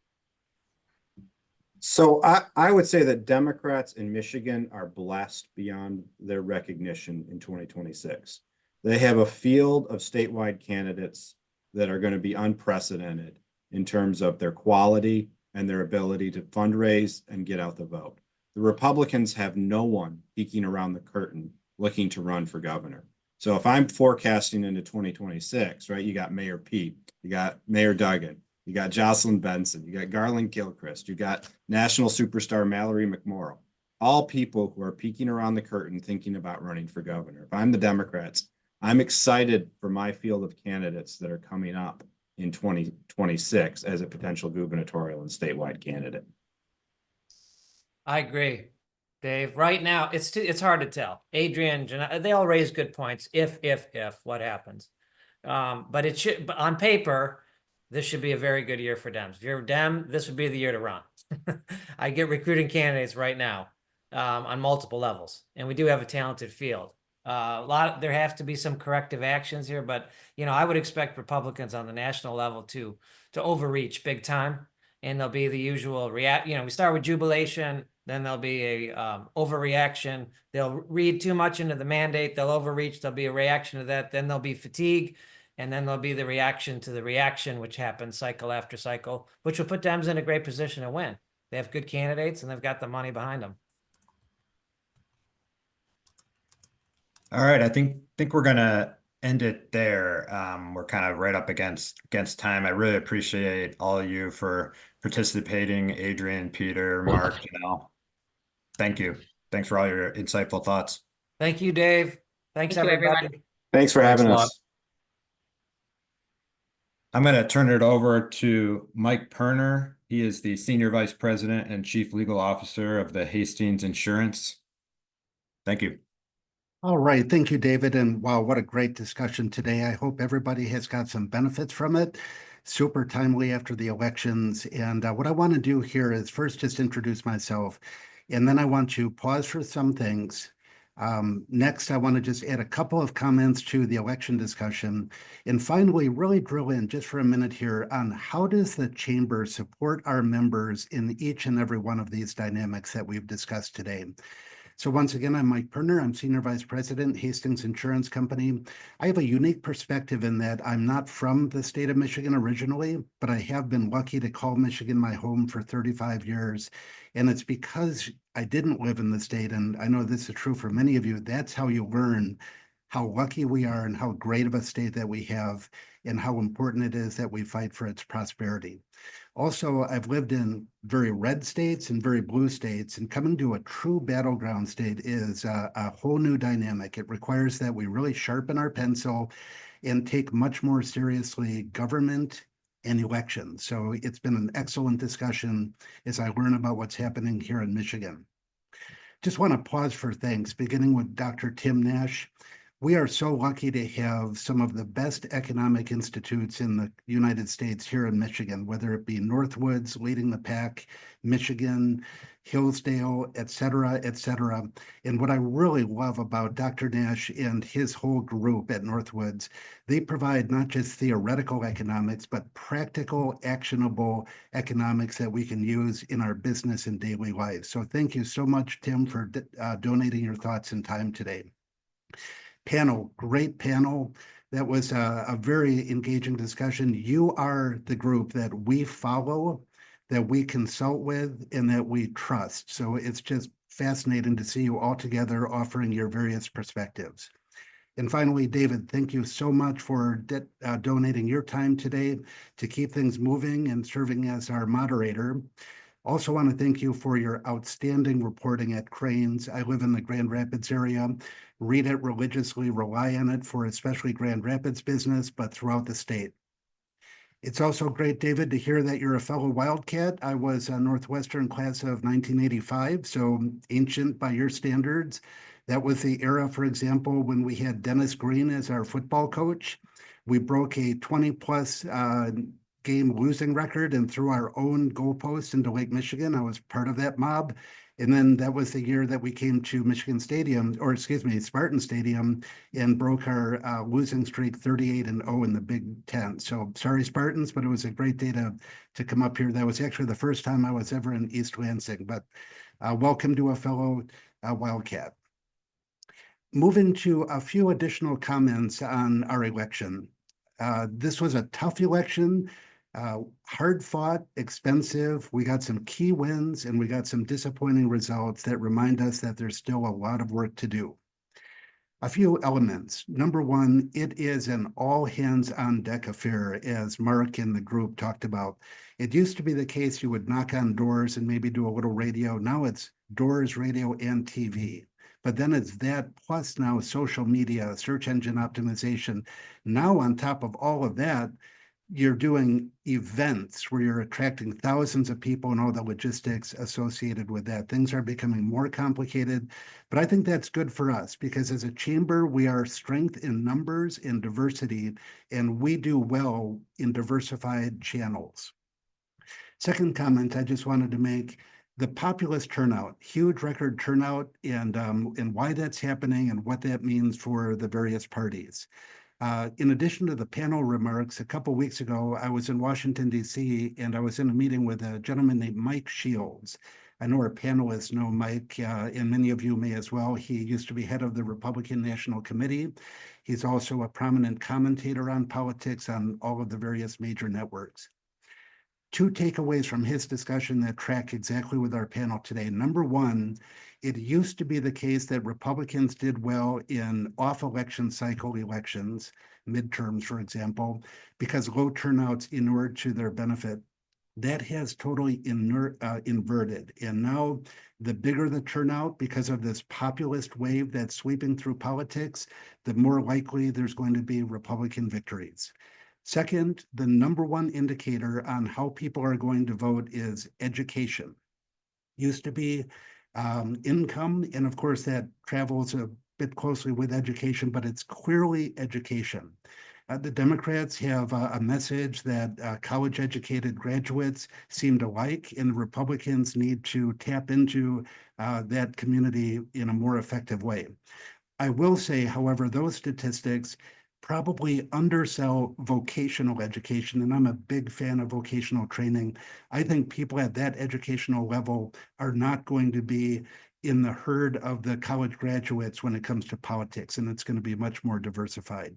So I would say that Democrats in Michigan are blessed beyond their recognition in 2026. They have a field of statewide candidates that are going to be unprecedented in terms of their quality and their ability to fundraise and get out the vote. The Republicans have no one peeking around the curtain looking to run for governor. So if I'm forecasting into 2026, right, you got Mayor Pete, you got Mayor Duggan, you got Jocelyn Benson, you got Garland Gilchrist, you got national superstar Mallory McMorrow, all people who are peeking around the curtain thinking about running for governor. If I'm the Democrats, I'm excited for my field of candidates that are coming up in 2026 as a potential gubernatorial and statewide candidate. I agree, Dave. Right now, it's hard to tell. Adrian, they all raise good points. If what happens, but it should. But on paper, this should be a very good year for Dems. If you're a Dem, this would be the year to run. I get recruiting candidates right now on multiple levels, and we do have a talented field. There have to be some corrective actions here, but I would expect Republicans on the national level to overreach big time, and there'll be the usual react. We start with jubilation, then there'll be a overreaction. They'll read too much into the mandate. They'll overreach. There'll be a reaction to that. Then there'll be fatigue. And then there'll be the reaction to the reaction, which happens cycle after cycle, which will put Dems in a great position to win. They have good candidates and they've got the money behind them. All right, I think we're gonna end it there. We're kind of right up against time. I really appreciate all of you for participating, Adrian, Peter, Mark, Janelle. Thank you. Thanks for all your insightful thoughts. Thank you, Dave. Thanks, Thank you, everybody. everyone. Thanks for having us. I'm going to turn it over to Mike Perner. He is the Senior Vice President and Chief Legal Officer of the Hastings Insurance. Thank you. All right. Thank you, David. And wow, what a great discussion today. I hope everybody has got some benefits from it. Super timely after the elections. And what I want to do here is first just introduce myself, and then I want to pause for some things. Next, I want to just add a couple of comments to the election discussion, and finally really drill in just for a minute here on how does the chamber support our members in each and every one of these dynamics that we've discussed today. So once again, I'm Mike Perner. I'm Senior Vice President, Hastings Insurance Company. I have a unique perspective in that I'm not from the state of Michigan originally, but I have been lucky to call Michigan my home for 35 years. And it's because I didn't live in the state, and I know this is true for many of you. That's how you learn how lucky we are and how great of a state that we have and how important it is that we fight for its prosperity. Also, I've lived in very red states and very blue states, and coming to a true battleground state is a whole new dynamic. It requires that we really sharpen our pencil and take much more seriously government and elections. So it's been an excellent discussion as I learn about what's happening here in Michigan. Just want to pause for thanks, beginning with Dr. Tim Nash. We are so lucky to have some of the best economic institutes in the United States here in Michigan, whether it be Northwoods leading the pack, Michigan, Hillsdale, et cetera, et cetera. And what I really love about Dr. Nash and his whole group at Northwoods, they provide not just theoretical economics, but practical, actionable economics that we can use in our business and daily lives. So thank you so much, Tim, for donating your thoughts and time today. Panel, great panel. That was a very engaging discussion. You are the group that we follow, that we consult with, and that we trust. So it's just fascinating to see you all together offering your various perspectives. And finally, David, thank you so much for donating your time today to keep things moving and serving as our moderator. Also want to thank you for your outstanding reporting at Cranes. I live in the Grand Rapids area, read it religiously, rely on it for especially Grand Rapids business, but throughout the state. It's also great, David, to hear that you're a fellow Wildcat. I was a Northwestern class of 1985, so ancient by your standards. That was the era, for example, when we had Dennis Green as our football coach. We broke a 20-plus game losing record and threw our own goalpost into Lake Michigan. I was part of that mob. And then that was the year that we came to Michigan Stadium, or excuse me, Spartan Stadium, and broke our losing streak 38-0 in the Big Ten. So sorry, Spartans, but it was a great day to come up here. That was actually the first time I was ever in East Lansing, but welcome to a fellow Wildcat. Moving to a few additional comments on our election. This was a tough election. Hard fought, expensive. We got some key wins and we got some disappointing results that remind us that there's still a lot of work to do. A few elements. Number one, it is an all hands on deck affair, as Mark and the group talked about. It used to be the case you would knock on doors and maybe do a little radio. Now it's doors, radio, and TV. But then it's that plus now social media, search engine optimization. Now on top of all of that, you're doing events where you're attracting thousands of people and all the logistics associated with that. Things are becoming more complicated, but I think that's good for us because as a chamber, we are strength in numbers and diversity, and we do well in diversified channels. Second comment I just wanted to make, the populist turnout, huge record turnout, and why that's happening and what that means for the various parties. In addition to the panel remarks, a couple weeks ago, I was in Washington, D.C., and I was in a meeting with a gentleman named Mike Shields. I know our panelists know Mike, and many of you may as well. He used to be head of the Republican National Committee. He's also a prominent commentator on politics on all of the various major networks. Two takeaways from his discussion that track exactly with our panel today. Number one, it used to be the case that Republicans did well in off-election cycle elections, midterms, for example, because low turnouts inured to their benefit. That has totally inverted. And now the bigger the turnout, because of this populist wave that's sweeping through politics, the more likely there's going to be Republican victories. Second, the number one indicator on how people are going to vote is education. Used to be income, and of course that travels a bit closely with education, but it's clearly education. The Democrats have a message that college-educated graduates seem to like, and the Republicans need to tap into that community in a more effective way. I will say, however, those statistics probably undersell vocational education, and I'm a big fan of vocational training. I think people at that educational level are not going to be in the herd of the college graduates when it comes to politics, and it's going to be much more diversified.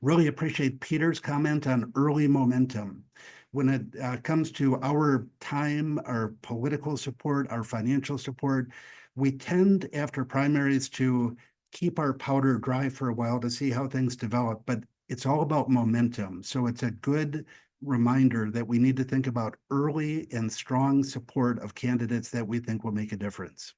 Really appreciate Peter's comment on early momentum. When it comes to our time, our political support, our financial support, we tend after primaries to keep our powder dry for a while to see how things develop, but it's all about momentum. So it's a good reminder that we need to think about early and strong support of candidates that we think will make a difference.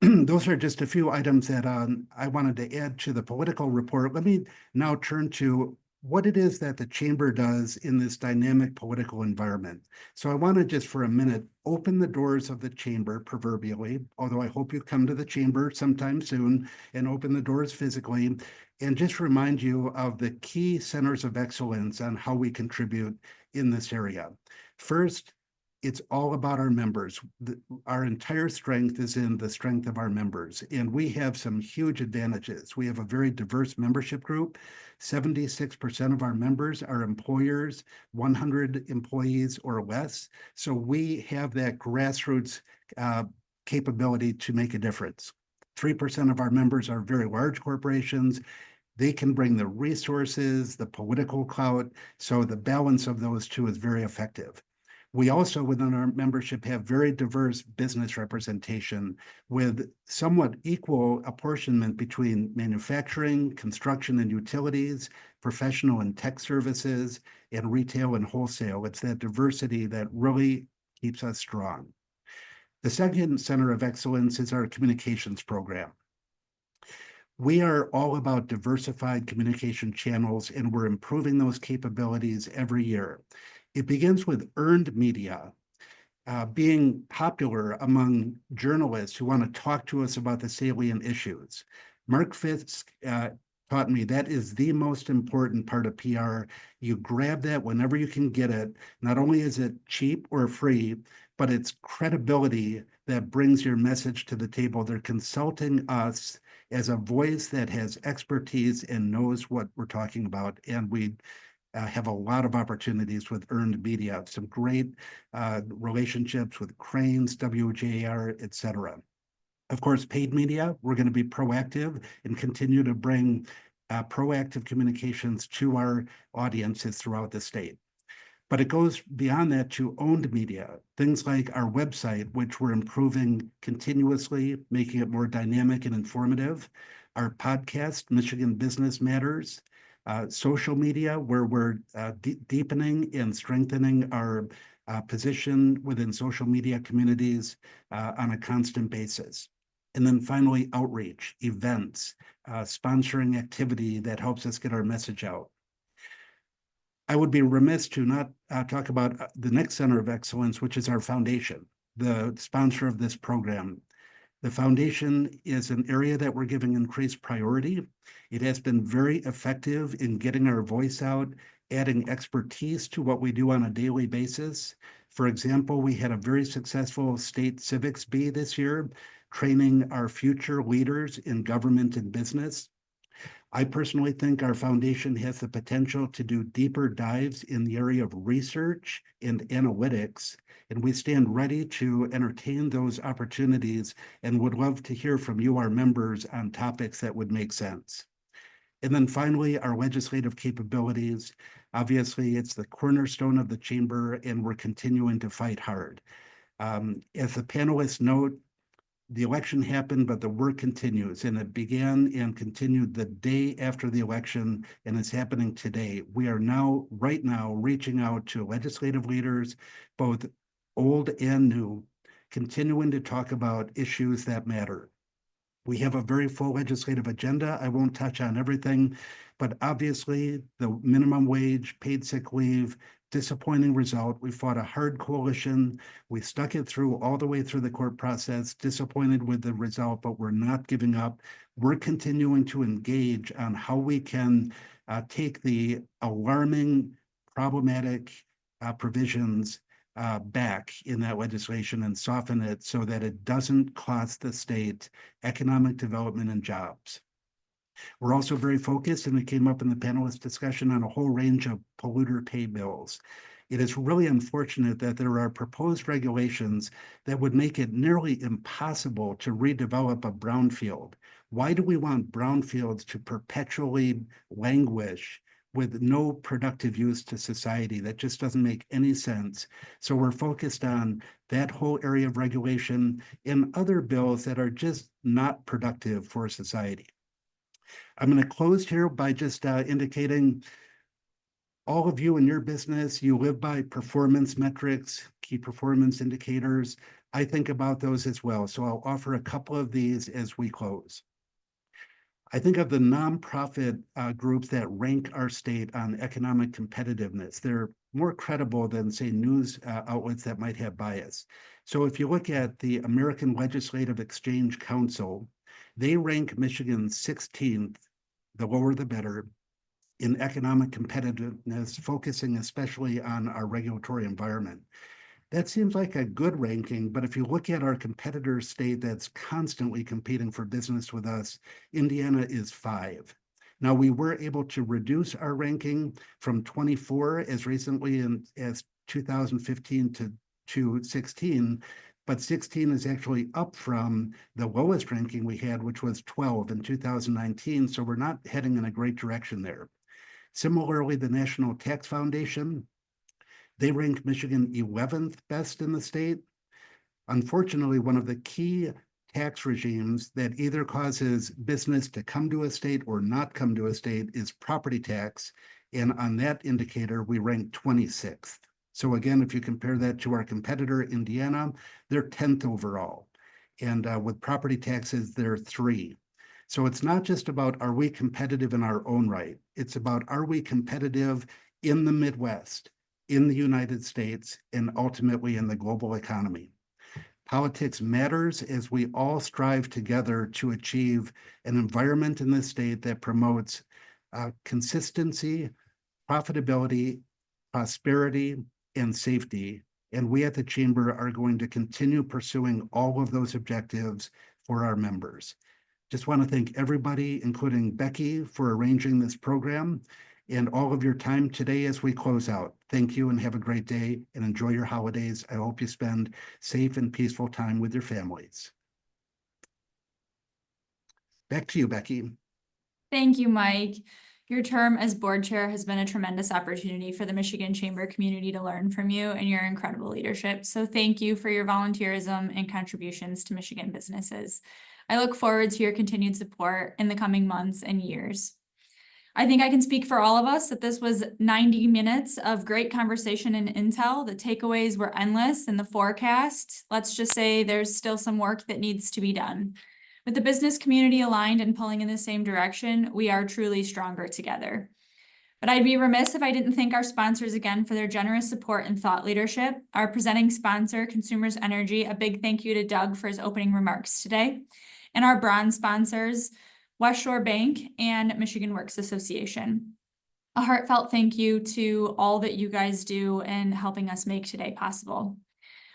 Those are just a few items that I wanted to add to the political report. Let me now turn to what it is that the chamber does in this dynamic political environment. So I want to just for a minute open the doors of the chamber proverbially, although I hope you come to the chamber sometime soon and open the doors physically, and just remind you of the key centers of excellence on how we contribute in this area. First, it's all about our members. Our entire strength is in the strength of our members, and we have some huge advantages. We have a very diverse membership group. 76% of our members are employers, 100 employees or less. So we have that grassroots capability to make a difference. 3% of our members are very large corporations. They can bring the resources, the political clout. So the balance of those two is very effective. We also, within our membership, have very diverse business representation with somewhat equal apportionment between manufacturing, construction and utilities, professional and tech services, and retail and wholesale. It's that diversity that really keeps us strong. The second center of excellence is our communications program. We are all about diversified communication channels, and we're improving those capabilities every year. It begins with earned media, being popular among journalists who want to talk to us about the salient issues. Mark Fisk taught me that is the most important part of PR. You grab that whenever you can get it. Not only is it cheap or free, but it's credibility that brings your message to the table. They're consulting us as a voice that has expertise and knows what we're talking about. And we have a lot of opportunities with earned media, some great relationships with Cranes, WJR, et cetera. Of course, paid media, we're going to be proactive and continue to bring proactive communications to our audiences throughout the state. But it goes beyond that to owned media, things like our website, which we're improving continuously, making it more dynamic and informative, our podcast, Michigan Business Matters, social media, where we're deepening and strengthening our position within social media communities on a constant basis. And then finally, outreach, events, sponsoring activity that helps us get our message out. I would be remiss to not talk about the next center of excellence, which is our foundation, the sponsor of this program. The foundation is an area that we're giving increased priority. It has been very effective in getting our voice out, adding expertise to what we do on a daily basis. For example, we had a very successful state civics bee this year, training our future leaders in government and business. I personally think our foundation has the potential to do deeper dives in the area of research and analytics, and we stand ready to entertain those opportunities and would love to hear from you, our members, on topics that would make sense. And then finally, our legislative capabilities. Obviously, it's the cornerstone of the chamber, and we're continuing to fight hard. As the panelists note, the election happened, but the work continues, and it began and continued the day after the election, and it's happening today. We are right now, reaching out to legislative leaders, both old and new, continuing to talk about issues that matter. We have a very full legislative agenda. I won't touch on everything, but obviously the minimum wage, paid sick leave, disappointing result. We fought a hard coalition. We stuck it through all the way through the court process, disappointed with the result, but we're not giving up. We're continuing to engage on how we can take the alarming, problematic provisions back in that legislation and soften it so that it doesn't cost the state economic development and jobs. We're also very focused, and it came up in the panelist discussion, on a whole range of polluter pay bills. It is really unfortunate that there are proposed regulations that would make it nearly impossible to redevelop a brownfield. Why do we want brownfields to perpetually languish with no productive use to society? That just doesn't make any sense. So we're focused on that whole area of regulation and other bills that are just not productive for society. I'm going to close here by just indicating all of you in your business, you live by performance metrics, key performance indicators. I think about those as well. So I'll offer a couple of these as we close. I think of the nonprofit groups that rank our state on economic competitiveness. They're more credible than, say, news outlets that might have bias. So if you look at the American Legislative Exchange Council, they rank Michigan 16th, the lower the better, in economic competitiveness, focusing especially on our regulatory environment. That seems like a good ranking, but if you look at our competitor state that's constantly competing for business with us, Indiana is 5. Now, we were able to reduce our ranking from 24 as recently as 2015 to 16, but 16 is actually up from the lowest ranking we had, which was 12 in 2019. So we're not heading in a great direction there. Similarly, the National Tax Foundation, They rank Michigan 11th best in the state. Unfortunately, one of the key tax regimes that either causes business to come to a state or not come to a state is property tax. And on that indicator, we rank 26th. So again, if you compare that to our competitor, Indiana, they're 10th overall. And with property taxes, they're 3. So it's not just about, are we competitive in our own right? It's about, are we competitive in the Midwest, in the United States, and ultimately in the global economy? Politics matters as we all strive together to achieve an environment in this state that promotes consistency, profitability, prosperity, and safety. And we at the Chamber are going to continue pursuing all of those objectives for our members. Just want to thank everybody, including Becky, for arranging this program and all of your time today as we close out. Thank you and have a great day and enjoy your holidays. I hope you spend safe and peaceful time with your families. Back to you, Becky. Thank you, Mike. Your term as board chair has been a tremendous opportunity for the Michigan Chamber community to learn from you and your incredible leadership. So thank you for your volunteerism and contributions to Michigan businesses. I look forward to your continued support in the coming months and years. I think I can speak for all of us that this was 90 minutes of great conversation and intel. The takeaways were endless, and the forecast, let's just say there's still some work that needs to be done. With the business community aligned and pulling in the same direction, we are truly stronger together. But I'd be remiss if I didn't thank our sponsors again for their generous support and thought leadership. Our presenting sponsor, Consumers Energy, a big thank you to Doug for his opening remarks today. And our bronze sponsors, West Shore Bank and Michigan Works Association. A heartfelt thank you to all that you guys do in helping us make today possible.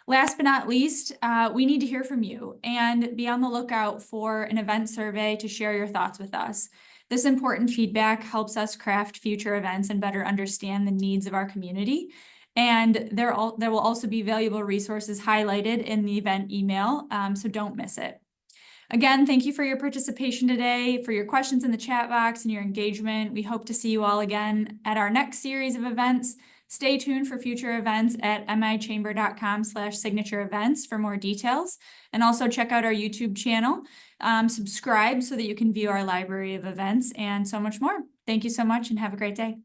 Last but not least, we need to hear from you and be on the lookout for an event survey to share your thoughts with us. This important feedback helps us craft future events and better understand the needs of our community. And there will also be valuable resources highlighted in the event email, so don't miss it. Again, thank you for your participation today, for your questions in the chat box and your engagement. We hope to see you all again at our next series of events. Stay tuned for future events at michamber.com/signature events for more details. And also check out our YouTube channel. Subscribe so that you can view our library of events and so much more. Thank you so much and have a great day.